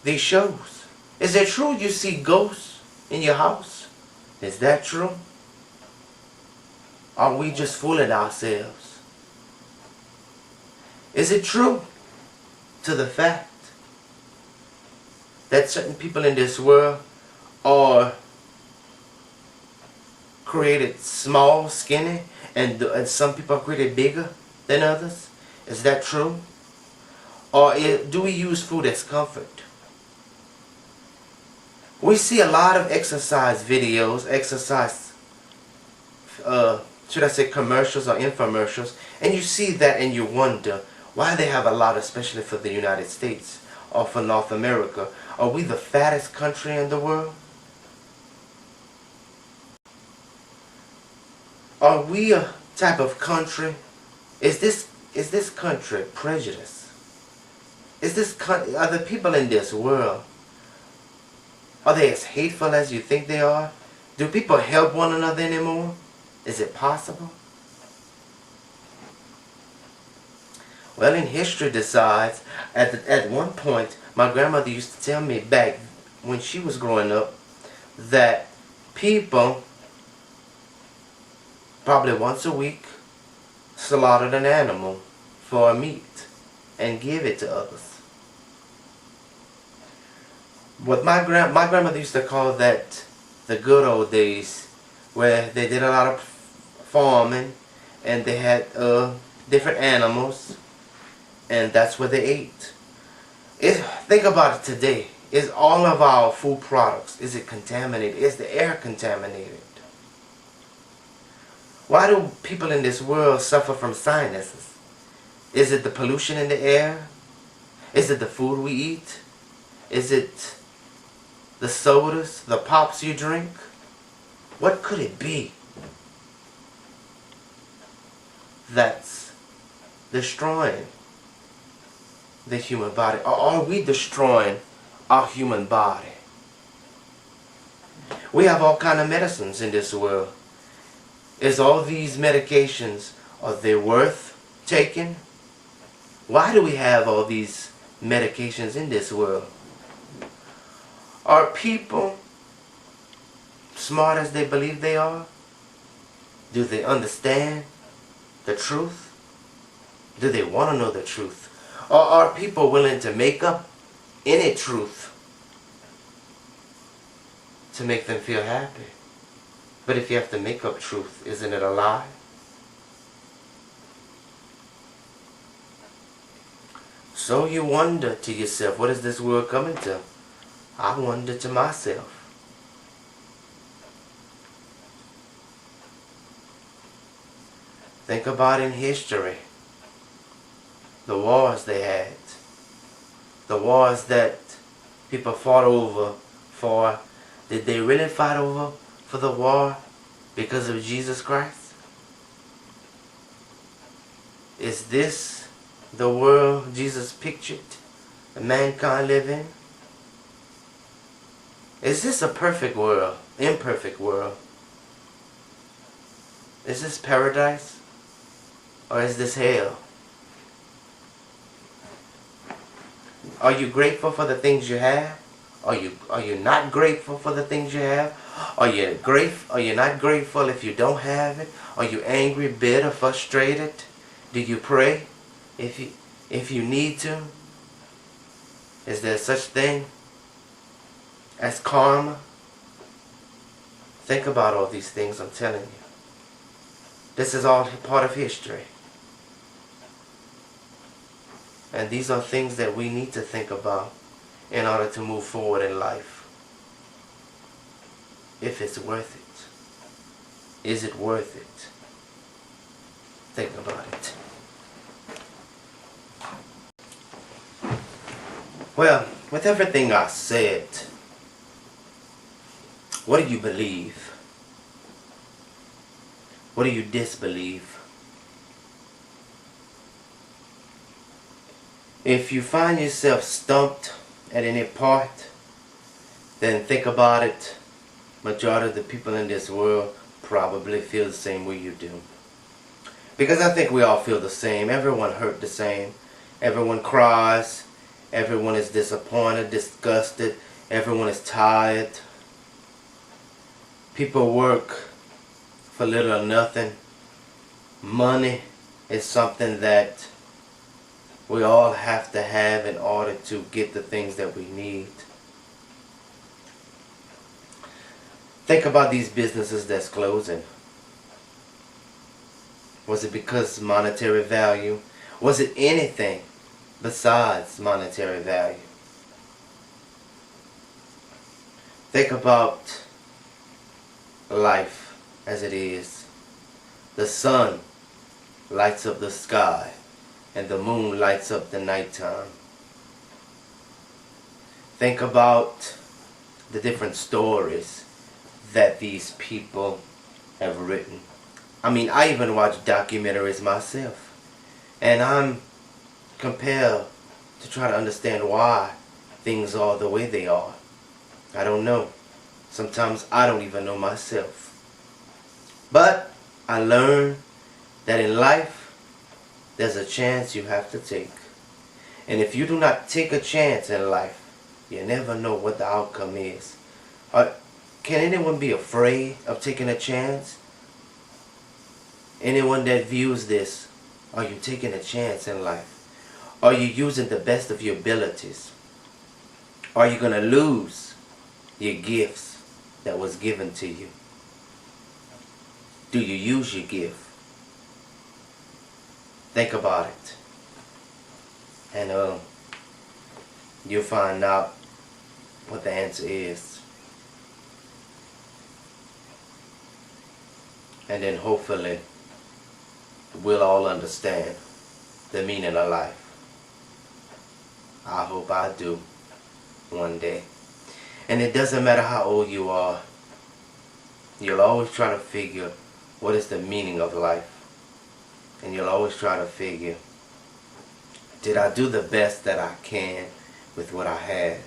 S1: these shows. Is it true you see ghosts in your house? Is that true? Are we just fooling ourselves? Is it true to the fact that certain people in this world are created small, skinny, and some people are created bigger than others? Is that true? Or do we use food as comfort? We see a lot of exercise videos, should I say commercials or infomercials, and you see that and you wonder why they have a lot, especially for the United States or for North America. Are we the fattest country in the world? Are we a type of country? Is this country prejudiced? Are the people in this world, are they as hateful as you think they are? Do people help one another anymore? Is it possible? Well, in history decides, at one point, my grandmother used to tell me back when she was growing up that people probably once a week slaughtered an animal for meat and give it to others. What my grandmother used to call that the good old days, where they did a lot of farming and they had different animals, and that's what they ate. Think about it today. Is all of our food products, is it contaminated? Is the air contaminated? Why do people in this world suffer from sinuses? Is it the pollution in the air? Is it the food we eat? Is it the sodas, the pops you drink? What could it be that's destroying the human body? Or are we destroying our human body? We have all kind of medicines in this world. Is all these medications, are they worth taking? Why do we have all these medications in this world? Are people smart as they believe they are? Do they understand the truth? Do they want to know the truth? Or are people willing to make up any truth to make them feel happy? But if you have to make up truth, isn't it a lie? So you wonder to yourself, what is this world coming to? I wonder to myself. Think about in history, the wars they had, the wars that people fought over for. Did they really fight over for the war because of Jesus Christ? Is this the world Jesus pictured that mankind live in? Is this a perfect world? Imperfect world? Is this paradise? Or is this hell? Are you grateful for the things you have? Are you not grateful for the things you have? Are you not grateful if you don't have it? Are you angry, bitter, frustrated? Do you pray if you need to? Is there such thing as karma? Think about all these things I'm telling you. This is all part of history. And these are things that we need to think about in order to move forward in life. If it's worth it. Is it worth it? Think about it. Well, with everything I said, what do you believe? What do you disbelieve? If you find yourself stumped at any part, then think about it. Majority of the people in this world probably feel the same way you do. Because I think we all feel the same. Everyone hurt the same. Everyone cries. Everyone is disappointed, disgusted. Everyone is tired. People work for little or nothing. Money is something that we all have to have in order to get the things that we need. Think about these businesses that's closing. Was it because monetary value? Was it anything besides monetary value? Think about life as it is. The sun lights up the sky and the moon lights up the nighttime. Think about the different stories that these people have written. I mean, I even watch documentaries myself, and I'm compelled to try to understand why things are the way they are. I don't know. Sometimes I don't even know myself. But I learned that in life, there's a chance you have to take. And if you do not take a chance in life, you never know what the outcome is. Can anyone be afraid of taking a chance? Anyone that views this, are you taking a chance in life? Are you using the best of your abilities? Are you going to lose your gifts that was given to you? Do you use your gift? Think about it. And you'll find out what the answer is. And then hopefully we'll all understand the meaning of life. I hope I do one day. And it doesn't matter how old you are, you'll always try to figure what is the meaning of life. And you'll always try to figure, did I do the best that I can with what I had?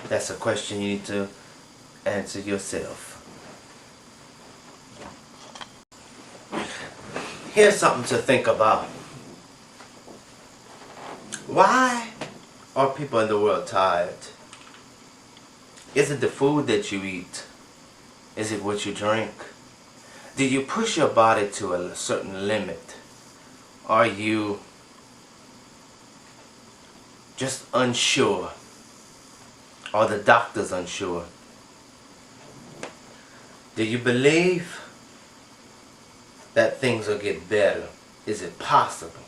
S1: That's a question you need to answer yourself. Here's something to think about. Why are people in the world tired? Is it the food that you eat? Is it what you drink? Do you push your body to a certain limit? Are you just unsure? Are the doctors unsure? Do you believe that things will get better? Is it possible?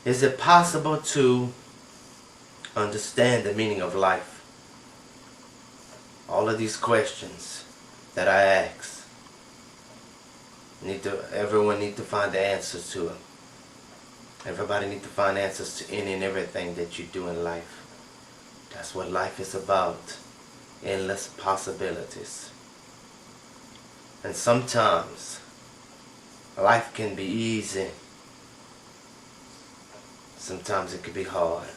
S1: Is it possible to understand the meaning of life? All of these questions that I ask, everyone needs to find the answers to them. Everybody needs to find answers to any and everything that you do in life. That's what life is about. Endless possibilities. And sometimes life can be easy. Sometimes it can be hard.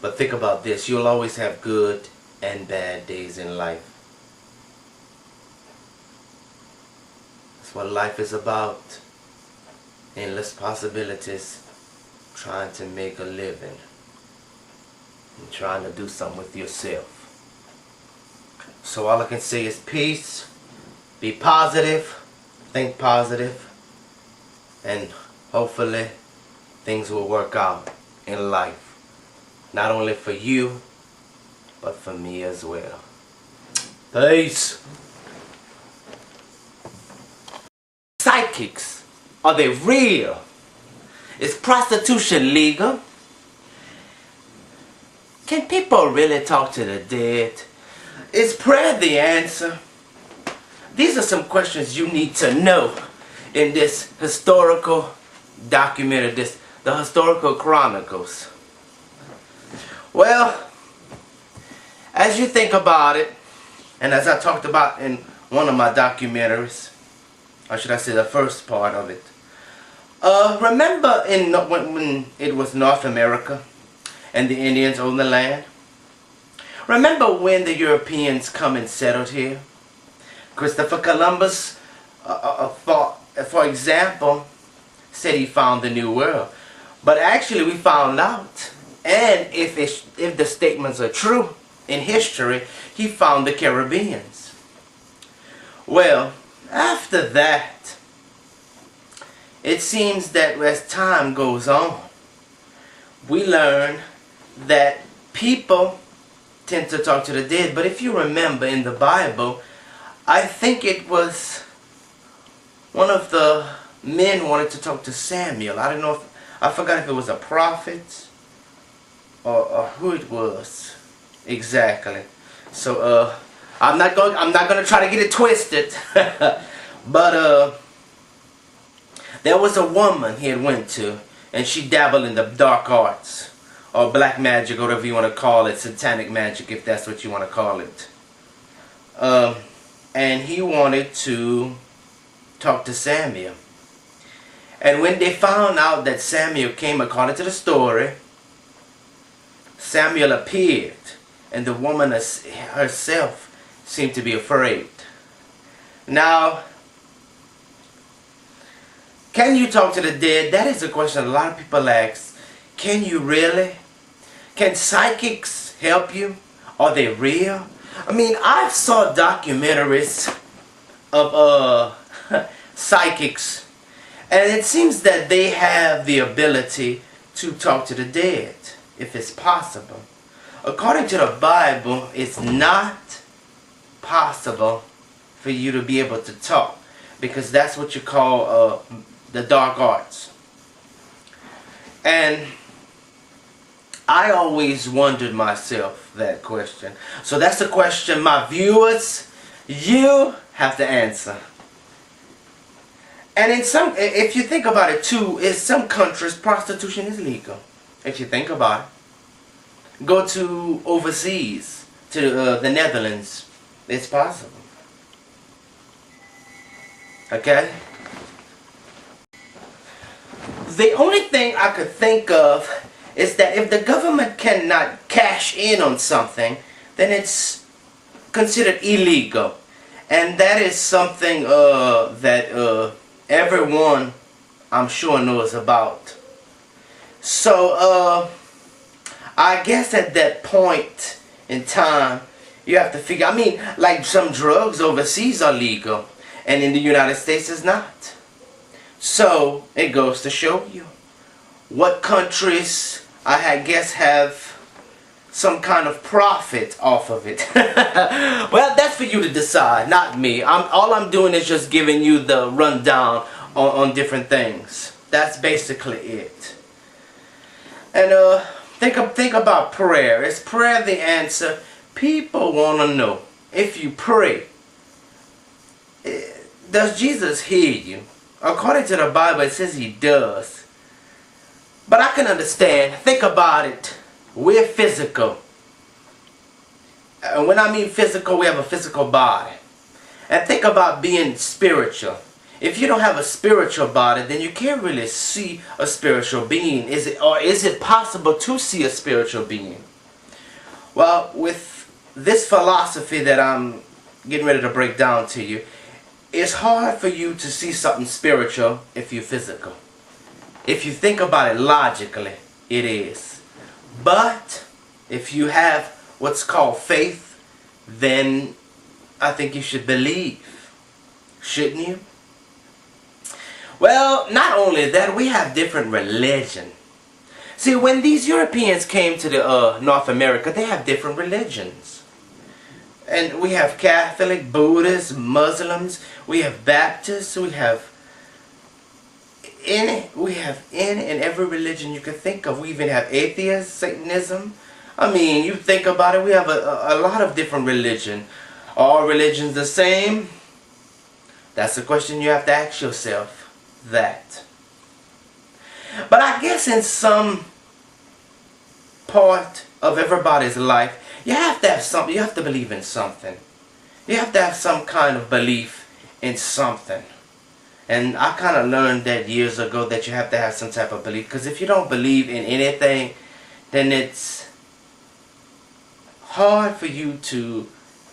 S1: But think about this. You'll always have good and bad days in life. That's what life is about. Endless possibilities. Trying to make a living. And trying to do something with yourself. So all I can say is peace. Be positive. Think positive. And hopefully things will work out in life. Not only for you, but for me as well. Peace. Psychics, are they real? Is prostitution legal? Can people really talk to the dead? Is prayer the answer? these are some questions you need to know in this historical documentary, the historical chronicles. Well, as you think about it, and as I talked about in one of my documentaries, or should I say the first part of it, remember when it was North America and the Indians owned the land? Remember when the Europeans come and settled here? Christopher Columbus, for example, said he found the New World. But actually we found out, and if the statements are true in history, he found the Caribbeans. Well, after that, it seems that as time goes on, we learn that people tend to talk to the dead. But if you remember in the Bible, I think it was one of the men wanted to talk to Samuel. I don't know if, I forgot if it was a prophet or who it was exactly. So I'm not gonna try to get it twisted. But there was a woman he had went to, and she dabbled in the dark arts, or black magic, or whatever you want to call it, satanic magic, if that's what you want to call it. And he wanted to talk to Samuel. And when they found out that Samuel came, according to the story, Samuel appeared, and the woman herself seemed to be afraid. Now, can you talk to the dead? That is a question a lot of people ask. Can you really? Can psychics help you? Are they real? I mean, I've saw documentaries of psychics, and it seems that they have the ability to talk to the dead, if it's possible. According to the Bible, it's not possible for you to be able to talk, because that's what you call the dark arts. And I always wondered myself that question. So that's a question my viewers, you have to answer. And if you think about it too, in some countries prostitution is legal. If you think about it, go to overseas, to the Netherlands, it's possible. Okay? The only thing I could think of is that if the government cannot cash in on something, then it's considered illegal. And that is something that everyone, I'm sure, knows about. So, I guess at that point in time, you have to figure, I mean, like some drugs overseas are legal, and in the United States it's not. So, it goes to show you what countries, I guess, have some kind of profit off of it. Well, that's for you to decide, not me. All I'm doing is just giving you the rundown on different things. That's basically it. And think about prayer. Is prayer the answer? People want to know, if you pray, does Jesus hear you? According to the Bible, it says he does. But I can understand. Think about it. We're physical. And when I mean physical, we have a physical body. And think about being spiritual. If you don't have a spiritual body, then you can't really see a spiritual being. Is it possible to see a spiritual being? Well, with this philosophy that I'm getting ready to break down to you, it's hard for you to see something spiritual if you're physical. If you think about it logically, it is. But if you have what's called faith, then I think you should believe. Shouldn't you? Well, not only that, we have different religion. See, when these Europeans came to the North America, they have different religions. And we have Catholic, Buddhists, Muslims, we have Baptists, we have any and every religion you can think of. We even have atheists, Satanism. I mean, you think about it, we have a lot of different religion. Are all religions the same? That's the question you have to ask yourself. That. But I guess in some part of everybody's life, you have to have something. You have to believe in something. You have to have some kind of belief in something. And I kind of learned that years ago, that you have to have some type of belief. Because if you don't believe in anything, then it's hard for you to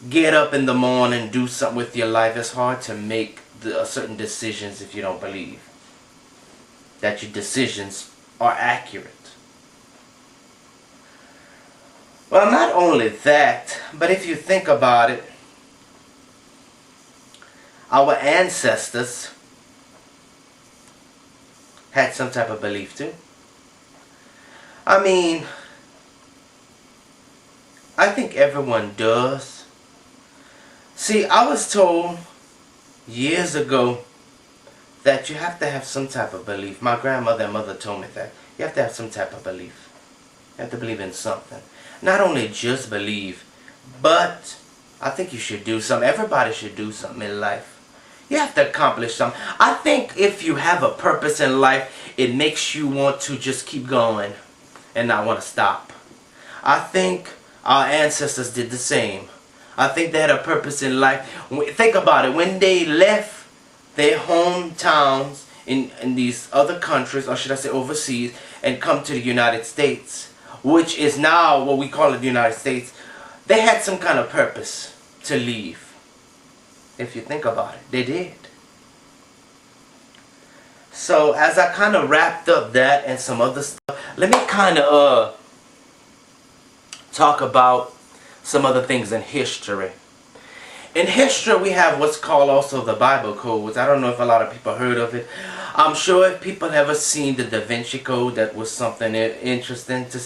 S1: get up in the morning and do something with your life. It's hard to make certain decisions if you don't believe that your decisions are accurate. Well, not only that, but if you think about it, our ancestors had some type of belief too. I mean, I think everyone does. See, I was told years ago that you have to have some type of belief. My grandmother and mother told me that. You have to have some type of belief. You have to believe in something. Not only just believe, but I think you should do something. Everybody should do something in life. You have to accomplish something. I think if you have a purpose in life, it makes you want to just keep going and not want to stop. I think our ancestors did the same. I think they had a purpose in life. Think about it. When they left their hometowns in these other countries, or should I say overseas, and come to the United States, which is now what we call the United States, they had some kind of purpose to leave. If you think about it, they did. So as I kind of wrapped up that and some other stuff, let me kind of talk about some other things in history. In history, we have what's called also the Bible codes. I don't know if a lot of people heard of it. I'm sure if people ever seen the Da Vinci Code, that was something interesting to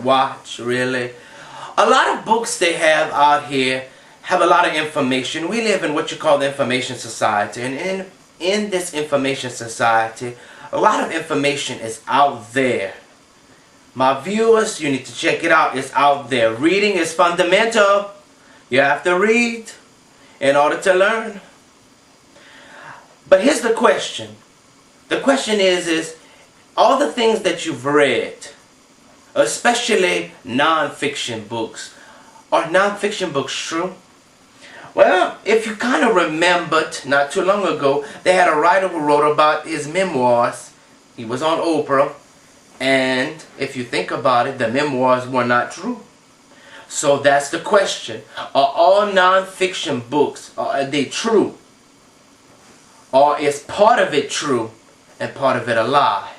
S1: watch, really. A lot of books they have out here have a lot of information. We live in what you call the information society. And in this information society, a lot of information is out there. My viewers, you need to check it out. It's out there. Reading is fundamental. You have to read in order to learn. But here's the question. The question is all the things that you've read, especially non-fiction books, are non-fiction books true? Well, if you kind of remembered, not too long ago, they had a writer who wrote about his memoirs. He was on Oprah. And if you think about it, the memoirs were not true. So that's the question. Are all non-fiction books, are they true? Or is part of it true and part of it a lie?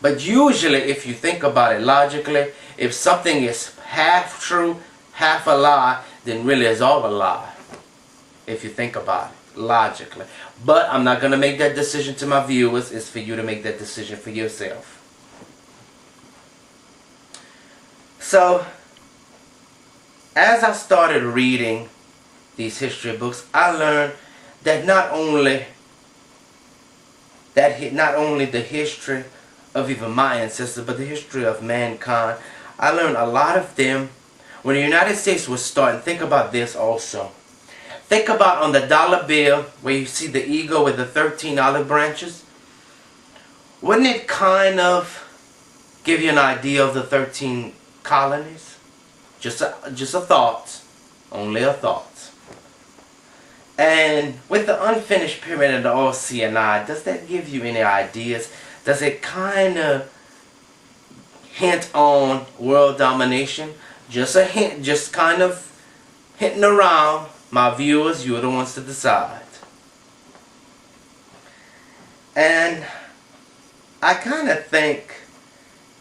S1: But usually, if you think about it logically, if something is half true, half a lie, then really it's all a lie. If you think about it logically. But I'm not going to make that decision to my viewers. It's for you to make that decision for yourself. So, as I started reading these history books, I learned that not only the history of even my ancestors, but the history of mankind, I learned a lot of them when the United States was starting. Think about this also. Think about on the dollar bill where you see the eagle with the 13 olive branches. Wouldn't it kind of give you an idea of the 13 colonies? Just a thought. Only a thought. And with the unfinished pyramid of the OCNI, does that give you any ideas? Does it kind of hint on world domination? Just a hint, just kind of hinting around. My viewers, you're the ones to decide. And I kind of think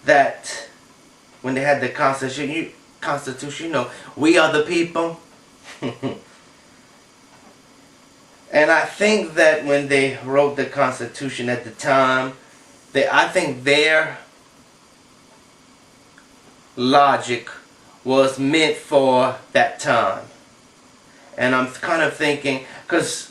S1: that when they had the Constitution, you know, we are the people. And I think that when they wrote the Constitution at the time, I think their logic was meant for that time. And I'm kind of thinking, because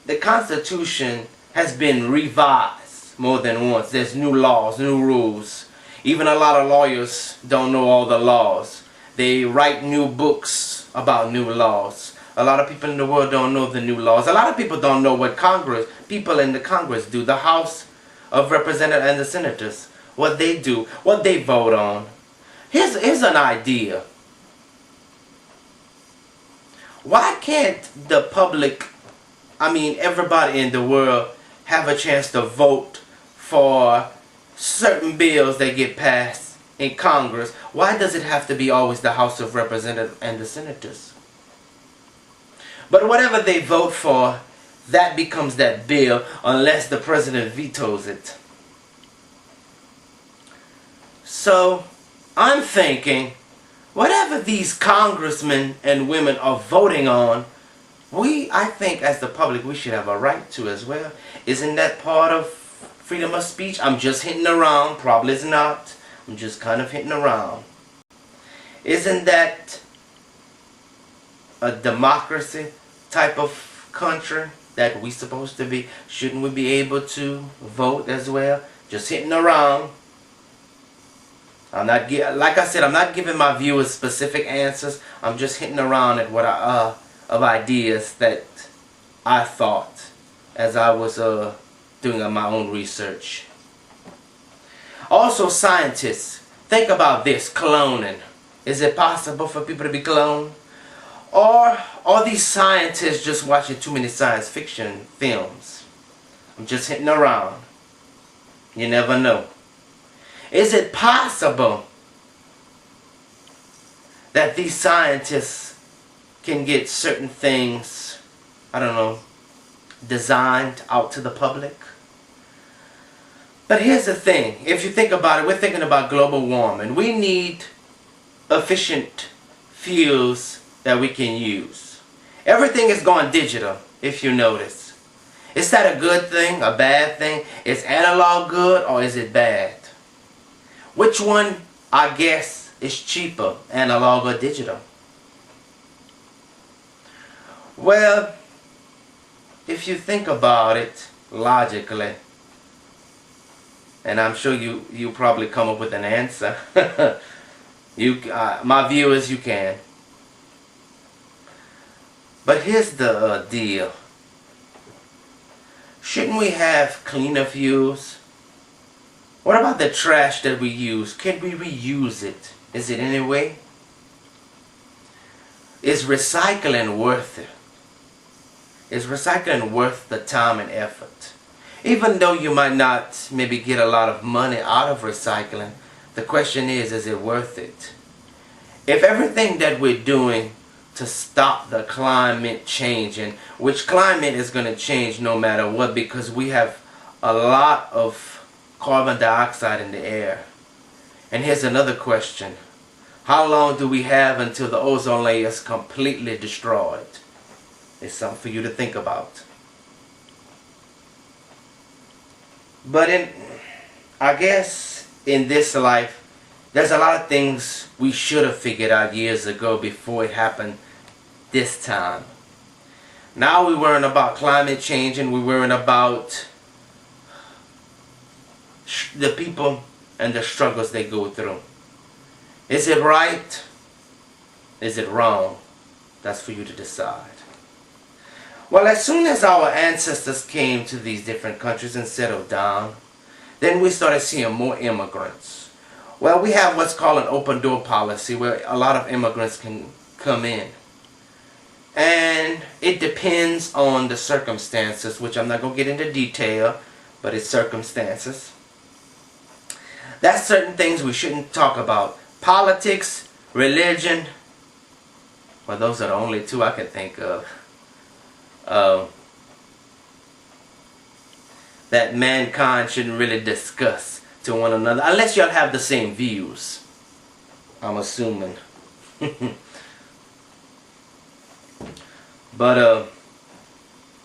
S1: the Constitution has been revised more than once. There's new laws, new rules. Even a lot of lawyers don't know all the laws. They write new books about new laws. A lot of people in the world don't know the new laws. A lot of people don't know what people in the Congress do, the House of Representatives and the Senators, what they do, what they vote on. Here's an idea. Why can't the public, everybody in the world, have a chance to vote for certain bills that get passed in Congress? Why does it have to be always the House of Representatives and the Senators? But whatever they vote for, that becomes that bill unless the president vetoes it. So I'm thinking, whatever these congressmen and women are voting on, I think as the public we should have a right to as well. Isn't that part of freedom of speech? I'm just hitting around, probably is not. I'm just kind of hitting around. Isn't that a democracy type of country that we supposed to be? Shouldn't we be able to vote as well? Just hitting around. Like I said, I'm not giving my viewers specific answers. I'm just hitting around at what of ideas that I thought as I was doing my own research. Also, scientists, think about this: cloning. Is it possible for people to be cloned? Or are these scientists just watching too many science fiction films? I'm just hitting around. You never know. Is it possible that these scientists can get certain things, designed out to the public? But here's the thing. If you think about it, we're thinking about global warming. We need efficient fuels that we can use. Everything is going digital, if you notice. Is that a good thing, a bad thing? Is analog good or is it bad? Which one, I guess, is cheaper, analog or digital? Well, if you think about it logically, and I'm sure you probably come up with an answer. My viewers, you can. But here's the deal. Shouldn't we have cleaner fuels? What about the trash that we use? Can we reuse it? Is it any way? Is recycling worth it? Is recycling worth the time and effort? Even though you might not maybe get a lot of money out of recycling, the question is it worth it? If everything that we're doing to stop the climate changing, which climate is going to change no matter what, because we have a lot of carbon dioxide in the air. And here's another question. How long do we have until the ozone layer is completely destroyed? It's something for you to think about. But I guess in this life, there's a lot of things we should have figured out years ago before it happened this time. Now we worrying about climate change, and we're worrying about the people and the struggles they go through. Is it right? Is it wrong? That's for you to decide. Well, as soon as our ancestors came to these different countries and settled down, then we started seeing more immigrants. Well, we have what's called an open door policy where a lot of immigrants can come in. And it depends on the circumstances, which I'm not going to get into detail, but it's circumstances. That's certain things we shouldn't talk about. Politics, religion, well, those are the only two I can think of. That mankind shouldn't really discuss to one another, unless y'all have the same views, I'm assuming. But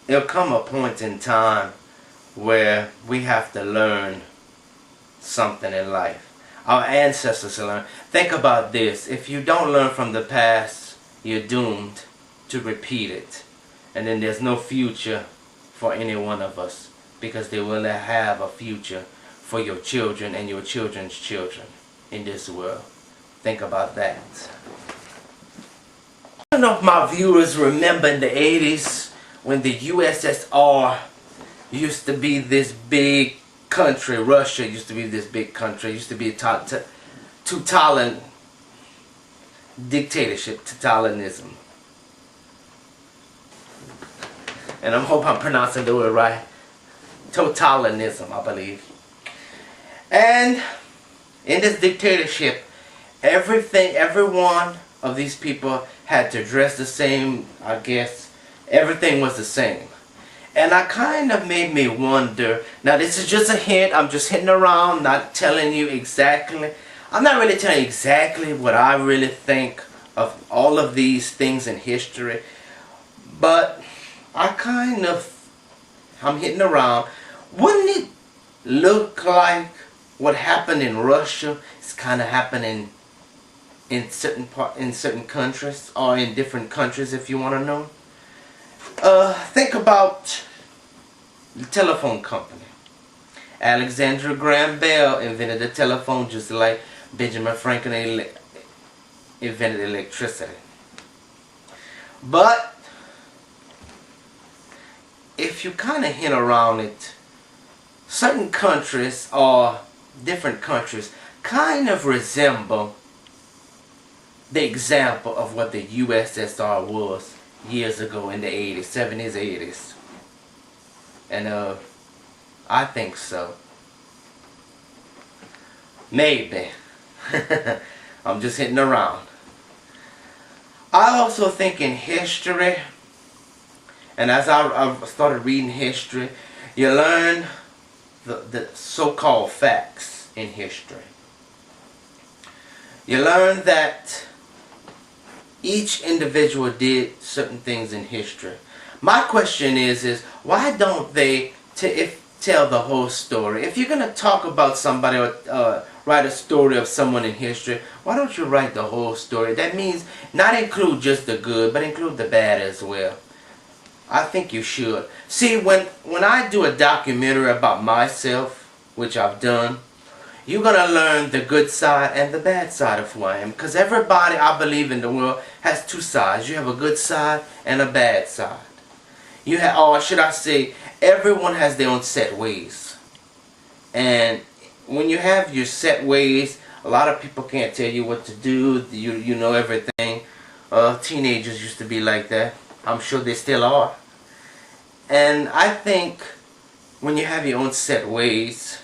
S1: there'll come a point in time where we have to learn something in life. Our ancestors learned. Think about this. If you don't learn from the past, you're doomed to repeat it. And then there's no future for any one of us, because they will not have a future for your children and your children's children in this world. Think about that. don't know if my viewers remember in the 80s when the USSR used to be this big country. Russia used to be this big country. It used to be a totalitarian dictatorship, totalitarianism. And I hope I'm pronouncing the word right. Totalitarianism, I believe. And in this dictatorship, every one of these people had to dress the same, I guess. Everything was the same. And I kind of made me wonder, now this is just a hint, I'm just hitting around, not telling you exactly. I'm not really telling you exactly what I really think of all of these things in history. But I'm hitting around. Wouldn't it look like what happened in Russia is kind of happening in certain countries, or in different countries, if you want to know? Think about the telephone company. Alexander Graham Bell invented the telephone just like Benjamin Franklin invented electricity. But if you kind of hint around it, certain countries or different countries kind of resemble the example of what the USSR was years ago in the 80s, 70s, 80s. And I think so. Maybe. I'm just hitting around. I also think in history, and as I started reading history, you learn the so-called facts in history. You learn that each individual did certain things in history. My question is why don't they tell the whole story? If you're going to talk about somebody or write a story of someone in history, why don't you write the whole story? That means not include just the good, but include the bad as well. I think you should. See, when I do a documentary about myself, which I've done, you're going to learn the good side and the bad side of who I am. Because everybody, I believe, in the world has two sides. You have a good side and a bad side. You have, or should I say, everyone has their own set ways. And when you have your set ways, a lot of people can't tell you what to do. You know everything. Teenagers used to be like that. I'm sure they still are. And I think when you have your own set ways,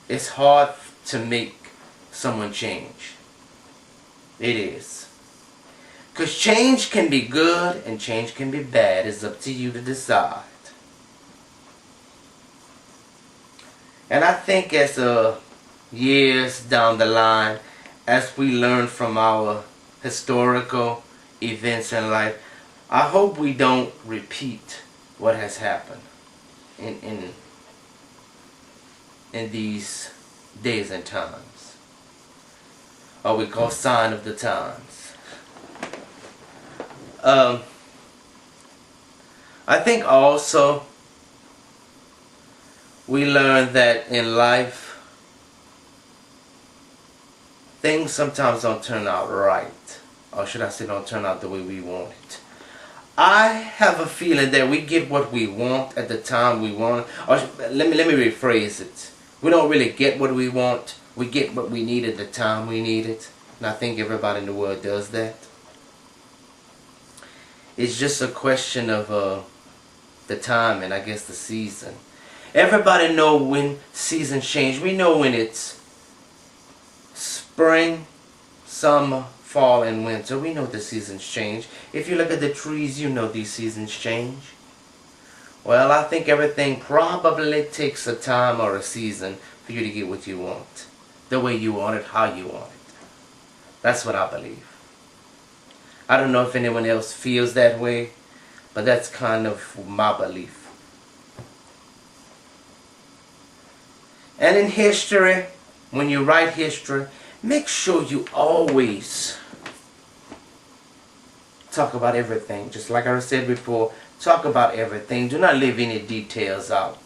S1: it's hard to make someone change. It is. Because change can be good and change can be bad. It's up to you to decide. And I think as years down the line, as we learn from our historical events in life, I hope we don't repeat what has happened in these days and times, or we call sign of the times. I think also we learn that in life things sometimes don't turn out right, or should I say don't turn out the way we want it. I have a feeling that we get what we want at the time we want it. Or let me rephrase it. We don't really get what we want. We get what we need at the time we need it. And I think everybody in the world does that. It's just a question of the time and I guess the season. Everybody know when seasons change. We know when it's spring, summer, fall, and winter. We know the seasons change. If you look at the trees, you know these seasons change. Well, I think everything probably takes a time or a season for you to get what you want. The way you want it, how you want it. That's what I believe. I don't know if anyone else feels that way, but that's kind of my belief. And in history, when you write history, make sure you always talk about everything. Just like I said before, talk about everything. Do not leave any details out.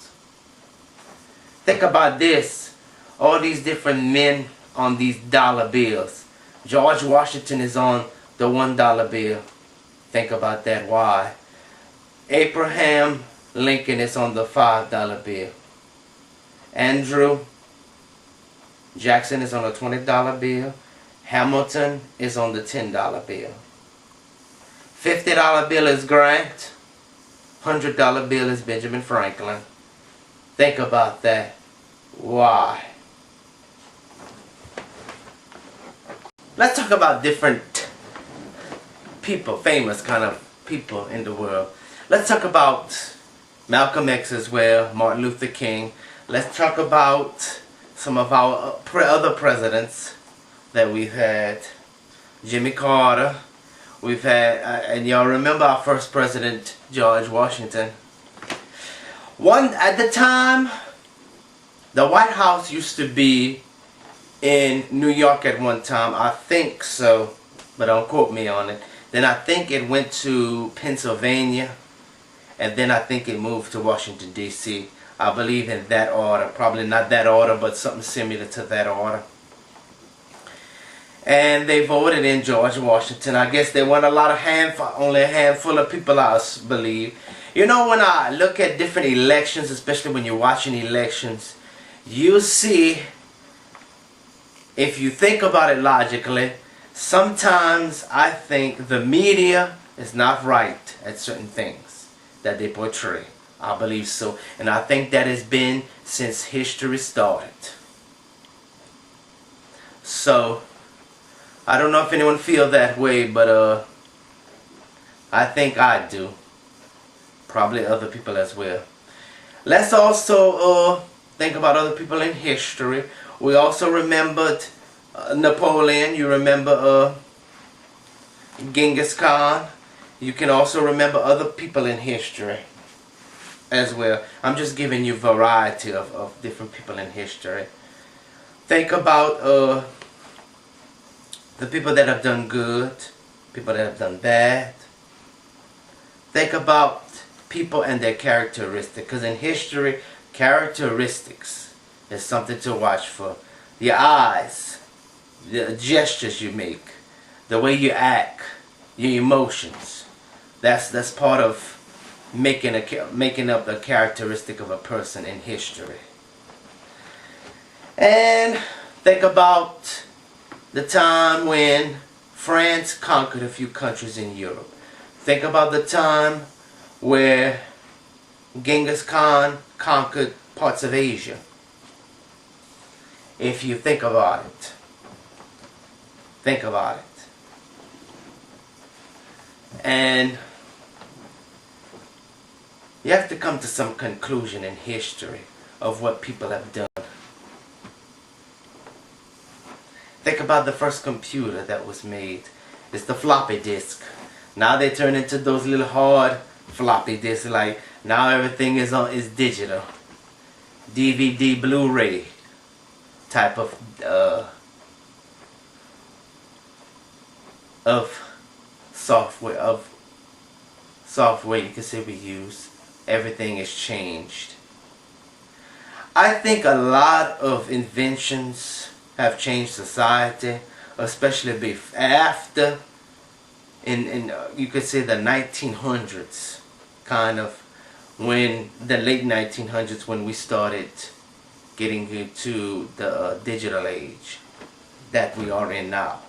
S1: Think about this. All these different men on these dollar bills. George Washington is on the $1 bill. Think about that. Why? Abraham Lincoln is on the $5 bill. Andrew Jackson is on the $20 bill. Hamilton is on the $10 bill. $50 bill is Grant. $100 bill is Benjamin Franklin. Think about that. Why? Let's talk about different people, famous kind of people in the world. Let's talk about Malcolm X as well, Martin Luther King. Let's talk about some of our other presidents that we've had. Jimmy Carter. We've had, and y'all remember our first president, George Washington. At the time, the White House used to be in New York at one time. I think so, but don't quote me on it. Then I think it went to Pennsylvania, and then I think it moved to Washington, D.C. I believe in that order. Probably not that order, but something similar to that order. And they voted in George Washington. I guess they weren't a lot of only a handful of people, I believe. You know, when I look at different elections, especially when you're watching elections, you see, if you think about it logically, sometimes I think the media is not right at certain things that they portray. I believe so. And I think that has been since history started. So, I don't know if anyone feel that way, but I think I do. Probably other people as well. Let's also think about other people in history. We also remembered Napoleon. You remember Genghis Khan. You can also remember other people in history as well. I'm just giving you variety of different people in history. Think about the people that have done good, people that have done bad. Think about people and their characteristics, because in history, characteristics is something to watch for. Your eyes, the gestures you make, the way you act, your emotions. That's part of making up the characteristic of a person in history. And think about the time when France conquered a few countries in Europe. Think about the time where Genghis Khan conquered parts of Asia. If you think about it. Think about it. And you have to come to some conclusion in history of what people have done. Think about the first computer that was made. It's the floppy disk. Now they turn into those little hard floppy disks. Like now everything is digital. DVD, Blu-ray type of software you can say we use. Everything is changed. I think a lot of inventions have changed society, especially after in you could say the 1900s, kind of, when the late 1900s, when we started getting into the digital age that we are in now.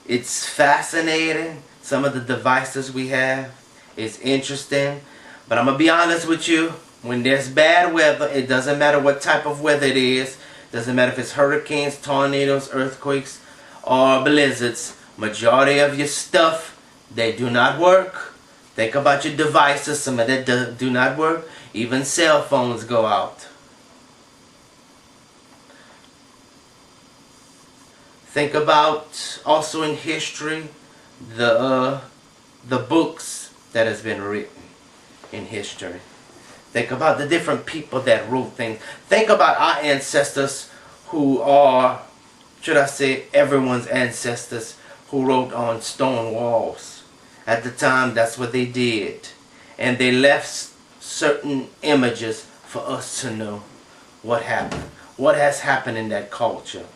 S1: It's fascinating. Some of the devices we have is interesting, but I'm gonna be honest with you. When there's bad weather, it doesn't matter what type of weather it is. Doesn't matter if it's hurricanes, tornadoes, earthquakes, or blizzards. Majority of your stuff, they do not work. Think about your devices. Some of that do not work. Even cell phones go out. Think about also in history the books that has been written in history. Think about the different people that wrote things. Think about our ancestors who are, should I say, everyone's ancestors who wrote on stone walls. At the time, that's what they did. And they left certain images for us to know what happened. What has happened in that culture.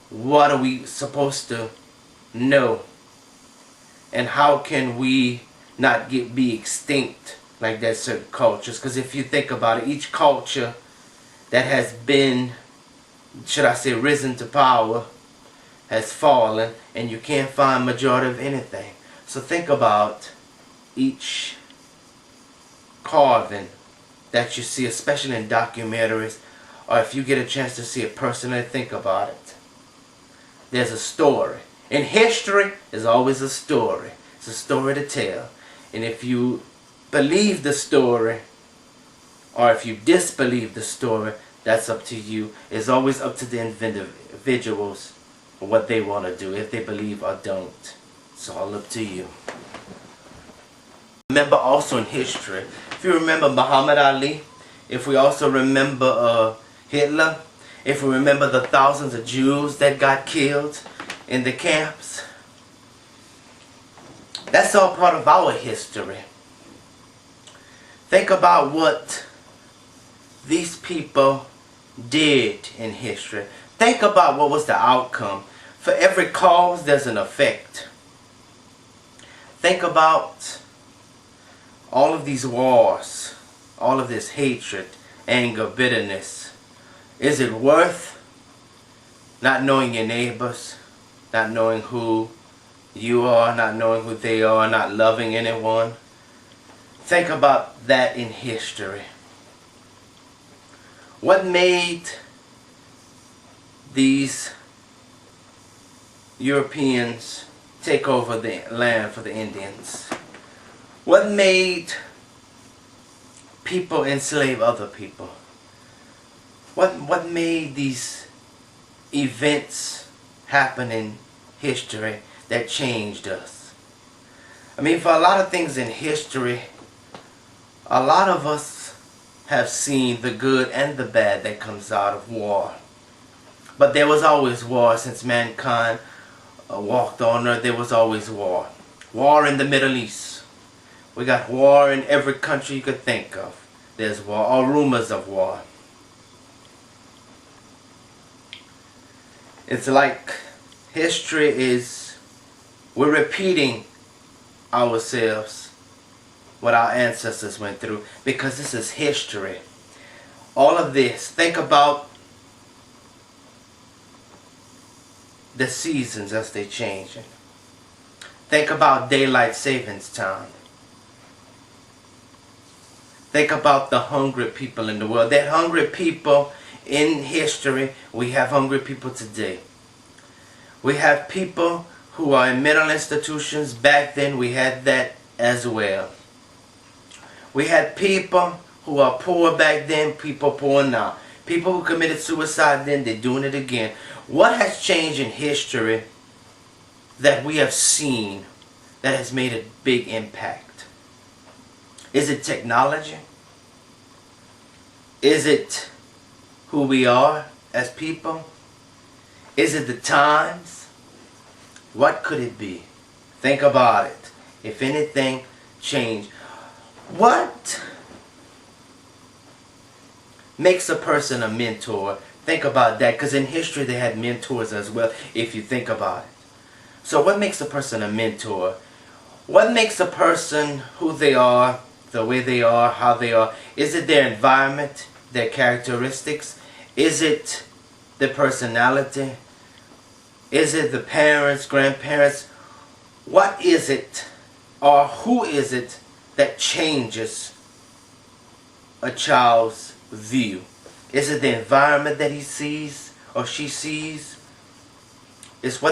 S1: What are we supposed to No. And how can we not be extinct like that certain cultures? Because if you think about it, each culture that has been, should I say, risen to power has fallen, and you can't find majority of anything. So think about each carving that you see, especially in documentaries, or if you get a chance to see it personally, think about it. There's a story. In history, there's always a story. It's a story to tell. And if you believe the story, or if you disbelieve the story, that's up to you. It's always up to the individuals what they want to do, if they believe or don't. It's all up to you. Remember also in history, if you remember Muhammad Ali, if we also remember Hitler, if we remember the thousands of Jews that got killed in the camps, that's all part of our history. Think about what these people did in history. Think about what was the outcome. For every cause, there's an effect. Think about all of these wars, all of this hatred, anger, bitterness. Is it worth not knowing your neighbors, not knowing who you are, not knowing who they are, not loving anyone? Think about that in history. What made these Europeans take over the land for the Indians? What made people enslave other people? What made these events happen in history that changed us? I mean, for a lot of things in history, a lot of us have seen the good and the bad that comes out of war. But there was always war since mankind walked on earth. There was always war. War in the Middle East. We got war in every country you could think of. There's war, or rumors of war. It's like history is, we're repeating ourselves, what our ancestors went through, because this is history. All of this, think about the seasons as they change. Think about daylight savings time. Think about the hungry people in the world. That hungry people in history, we have hungry people today. We have people who are in mental institutions. Back then we had that as well. We had people who are poor back then, people poor now. People who committed suicide then, they're doing it again. What has changed in history that we have seen that has made a big impact? Is it technology? Is it who we are as people? Is it the times? What could it be? Think about it. If anything changed. What makes a person a mentor? Think about that, because in history they had mentors as well, if you think about it. So what makes a person a mentor? What makes a person who they are, the way they are, how they are? Is it their environment, their characteristics? Is it the personality? Is it the parents, grandparents? What is it, or who is it that changes a child's view? Is it the environment that he sees or she sees? Is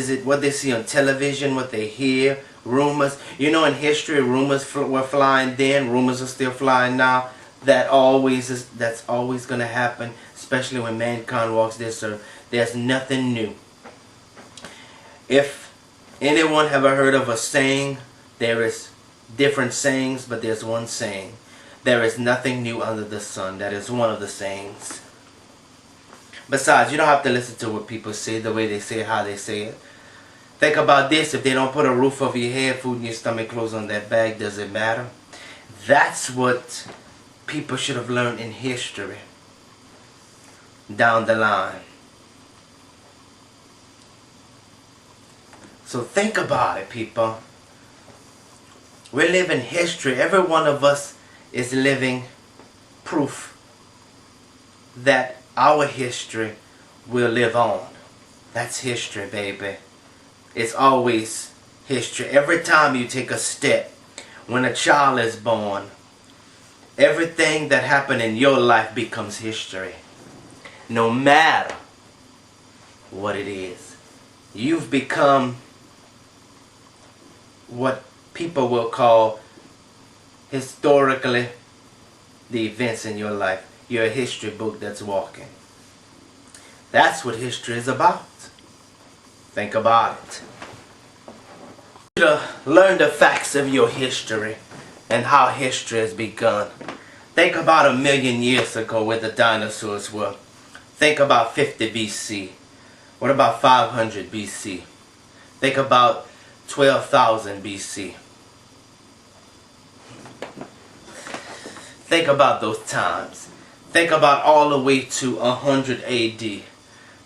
S1: it what they see on television, what they hear, rumors? You know, in history, rumors were flying then, rumors are still flying now. That's always going to happen, especially when mankind walks this earth. There's nothing new. If anyone ever heard of a saying, there is different sayings, but there's one saying. There is nothing new under the sun. That is one of the sayings. Besides, you don't have to listen to what people say, the way they say it, how they say it. Think about this. If they don't put a roof over your head, food in your stomach, clothes on that bag, does it matter? That's what people should have learned in history down the line. So think about it, people. We're living history. Every one of us is living proof that our history will live on. That's history, baby. It's always history. Every time you take a step, when a child is born, everything that happened in your life becomes history. No matter what it is. You've become what people will call historically the events in your life. You're a history book that's walking. That's what history is about. Think about it. To learn the facts of your history and how history has begun. Think about 1,000,000 years ago where the dinosaurs were. Think about 50 BC. What about 500 BC? Think about 12,000 BC. Think about those times. Think about all the way to 100 AD,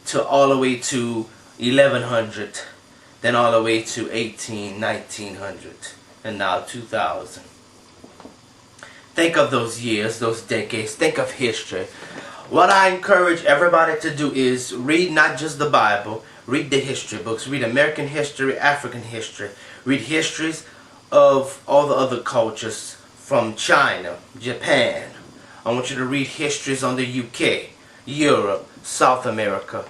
S1: to all the way to 1100, then all the way to 1900, and now 2000. Think of those years, those decades. Think of history. What I encourage everybody to do is read not just the Bible, read the history books. Read American history, African history. Read histories of all the other cultures from China, Japan. I want you to read histories on the UK, Europe, South America,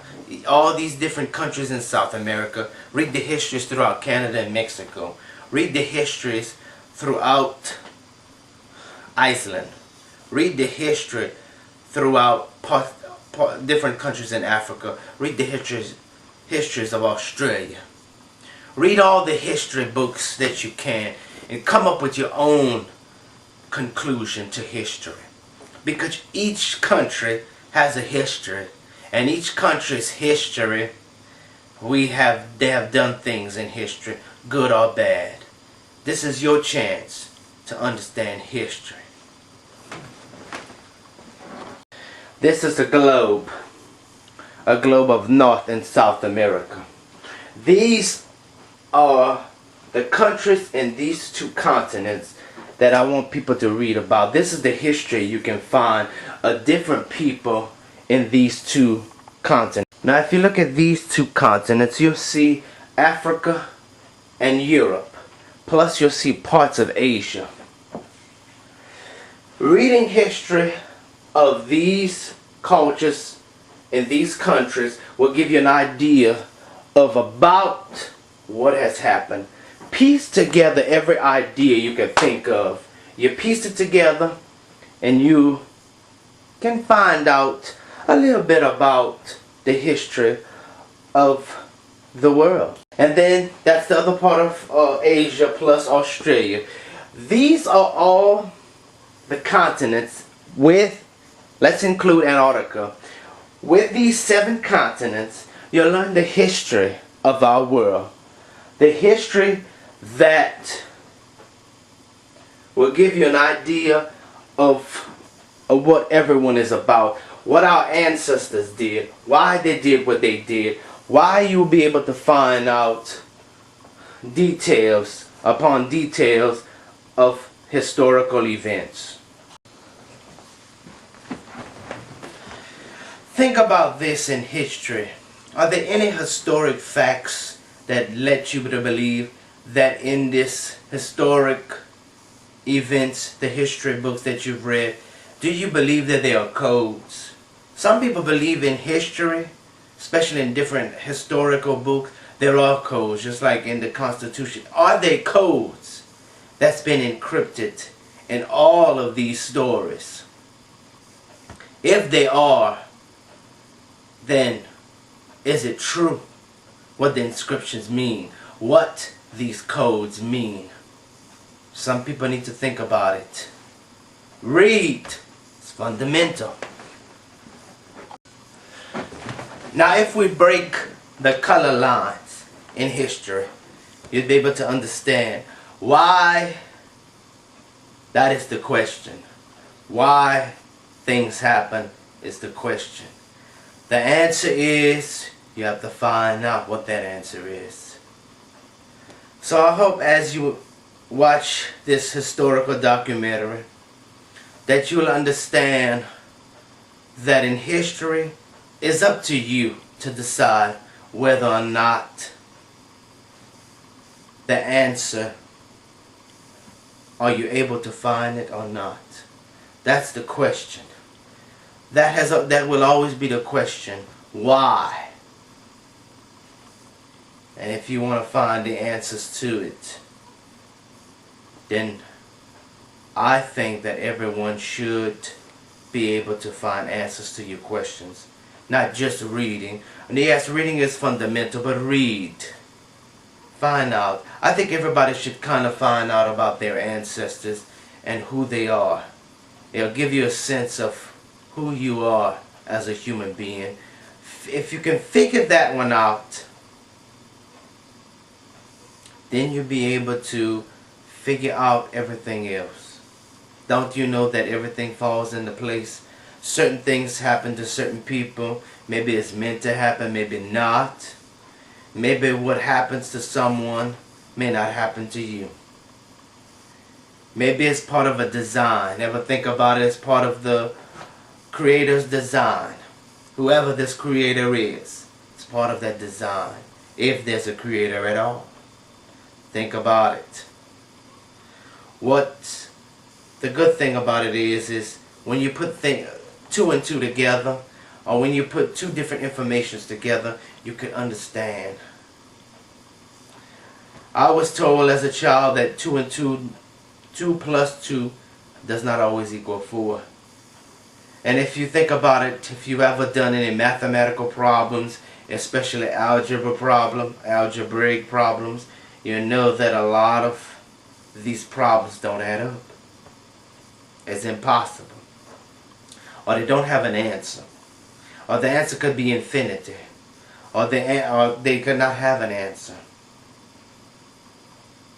S1: all these different countries in South America. Read the histories throughout Canada and Mexico. Read the histories throughout Iceland. Read the history throughout different countries in Africa. Read the histories of Australia. Read all the history books that you can and come up with your own conclusion to history. Because each country has a history, and each country's history, they have done things in history, good or bad. This is your chance to understand history. This is a globe of North and South America. These are the countries in these two continents that I want people to read about. This is the history you can find of different people in these two continents. Now if you look at these two continents, you'll see Africa and Europe. Plus you'll see parts of Asia. Reading history of these cultures in these countries will give you an idea of about what has happened. Piece together every idea you can think of. You piece it together and you can find out a little bit about the history of the world. And then that's the other part of Asia plus Australia. These are all the continents with, let's include Antarctica. With these 7 continents, you'll learn the history of our world. The history that will give you an idea of what everyone is about, what our ancestors did, why they did what they did, why you'll be able to find out details upon details of historical events. Think about this in history. Are there any historic facts that let you to believe that in this historic events, the history books that you've read, do you believe that there are codes? Some people believe in history, especially in different historical books, there are codes, just like in the Constitution. Are there codes that's been encrypted in all of these stories? If they are, then is it true what the inscriptions mean? What these codes mean? Some people need to think about it. Read. It's fundamental. Now if we break the color lines in history, you'll be able to understand why. That is the question. Why things happen is the question. The answer is, you have to find out what that answer is. So I hope as you watch this historical documentary that you'll understand that in history it's up to you to decide whether or not the answer, are you able to find it or not. That's the question. That will always be the question. Why? And if you want to find the answers to it, then I think that everyone should be able to find answers to your questions. Not just reading. And yes, reading is fundamental, but read. Find out. I think everybody should kind of find out about their ancestors and who they are. It'll give you a sense of who you are as a human being. If you can figure that one out, then you'll be able to figure out everything else. Don't you know that everything falls into place? Certain things happen to certain people. Maybe it's meant to happen, maybe not. Maybe what happens to someone may not happen to you. Maybe it's part of a design. Ever think about it as part of the Creator's design? Whoever this Creator is, it's part of that design. If there's a Creator at all. Think about it. What the good thing about it is when you put two and two together, or when you put two different informations together, you can understand. I was told as a child that 2 plus 2 does not always equal 4. And if you think about it, if you've ever done any mathematical problems, especially algebraic problems, you know that a lot of these problems don't add up. It's impossible. Or they don't have an answer. Or the answer could be infinity. Or they could not have an answer.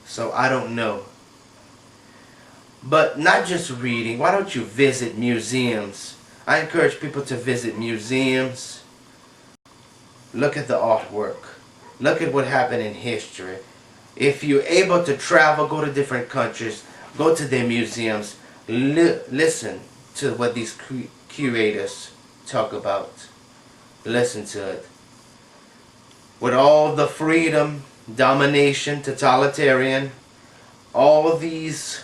S1: So I don't know. But not just reading. Why don't you visit museums? I encourage people to visit museums. Look at the artwork. Look at what happened in history. If you're able to travel, go to different countries, go to their museums, listen to what these curators talk about. Listen to it. With all the freedom, domination, totalitarian, all these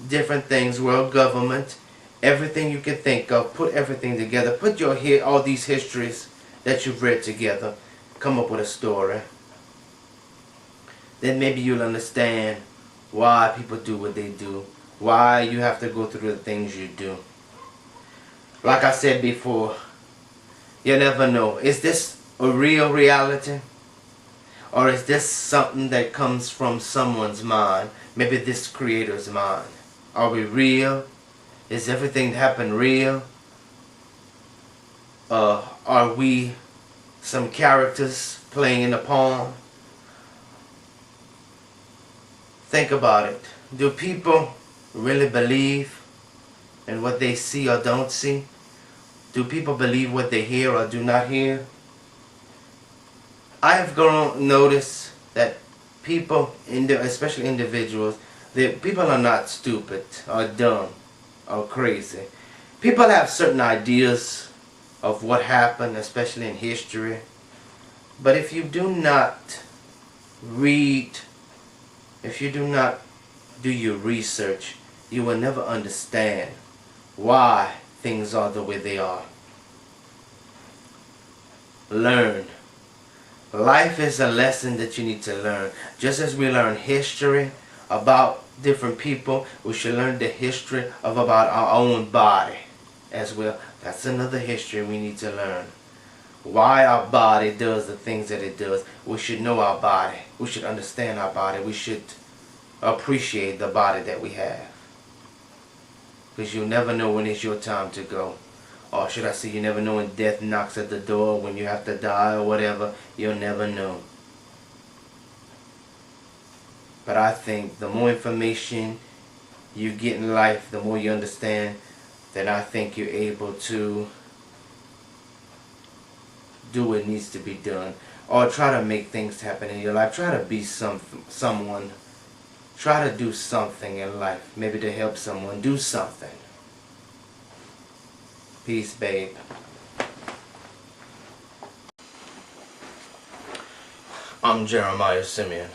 S1: different things, world government, everything you can think of, put everything together, put all these histories that you've read together, come up with a story. Then maybe you'll understand why people do what they do, why you have to go through the things you do. Like I said before, you never know. Is this a real reality? Or is this something that comes from someone's mind? Maybe this Creator's mind. Are we real? Is everything that happened real? Are we some characters playing in a poem? Think about it. Do people really believe in what they see or don't see? Do people believe what they hear or do not hear? I have noticed that people, especially individuals, people are not stupid or dumb or crazy. People have certain ideas of what happened, especially in history. But if you do not read, if you do not do your research, you will never understand why things are the way they are. Learn. Life is a lesson that you need to learn. Just as we learn history about different people, we should learn the history about our own body as well. That's another history we need to learn. Why our body does the things that it does. We should know our body. We should understand our body. We should appreciate the body that we have. Because you'll never know when it's your time to go. Or should I say, you never know when death knocks at the door, when you have to die or whatever. You'll never know. But I think the more information you get in life, the more you understand, then I think you're able to do what needs to be done, or try to make things happen in your life. Try to be someone. Try to do something in life, maybe to help someone. Do something. Peace, babe. I'm Jeremiah Simeon.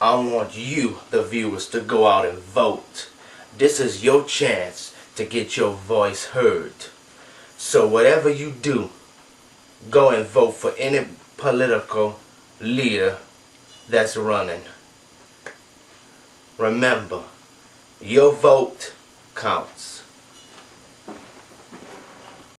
S1: I want you, the viewers, to go out and vote. This is your chance to get your voice heard. So whatever you do, go and vote for any political leader that's running. Remember, your vote counts.